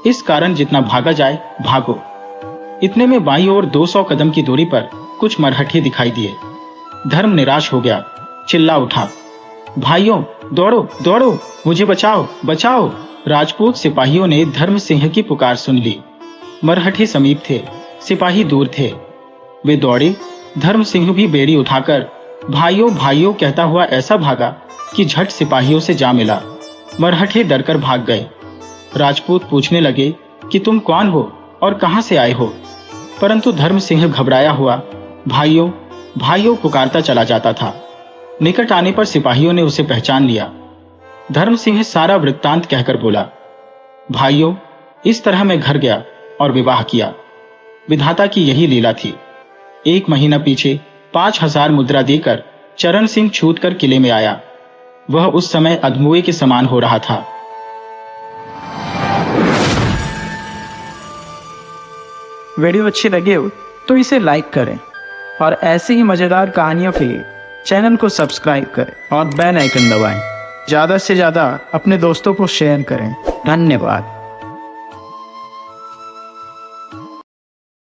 इस कारण जितना भागा जाए भागो। इतने में बाईं ओर 200 कदम की दूरी पर कुछ मरहठे दिखाई दिए। धर्म निराश हो गया, चिल्ला उठा, भाइयों दौड़ो दौड़ो, मुझे बचाओ बचाओ। राजपूत सिपाहियों ने धर्म सिंह की पुकार सुन ली। मरहठे समीप थे, सिपाही दूर थे। वे दौड़े। धर्म सिंह भी बेड़ी उठाकर भाइयों भाइयों कहता हुआ ऐसा भागा कि झट सिपाहियों से जा मिला। मरहठे डरकर भाग गए। राजपूत पूछने लगे कि तुम कौन हो और कहां से आए हो? परंतु धर्म सिंह घबराया हुआ भाइयों भाइयों पुकारता चला जाता था। निकट आने पर सिपाहियों ने उसे पहचान लिया। धर्म सिंह सारा वृत्तांत कहकर बोला, भाइयों, इस तरह मैं घर गया और विवाह किया। विधाता की यही लीला थी। 1 महीना पीछे 5000 मुद्रा देकर चरण सिंह छूट कर किले में आया। वह उस समय अधमुए के समान हो रहा था। वीडियो अच्छी लगे हो तो इसे लाइक करें और ऐसे ही मजेदार कहानियों के लिए चैनल को सब्सक्राइब करें और बेल आइकन दबाएं। ज़्यादा से ज़्यादा अपने दोस्तों को शेयर करें। धन्यवाद।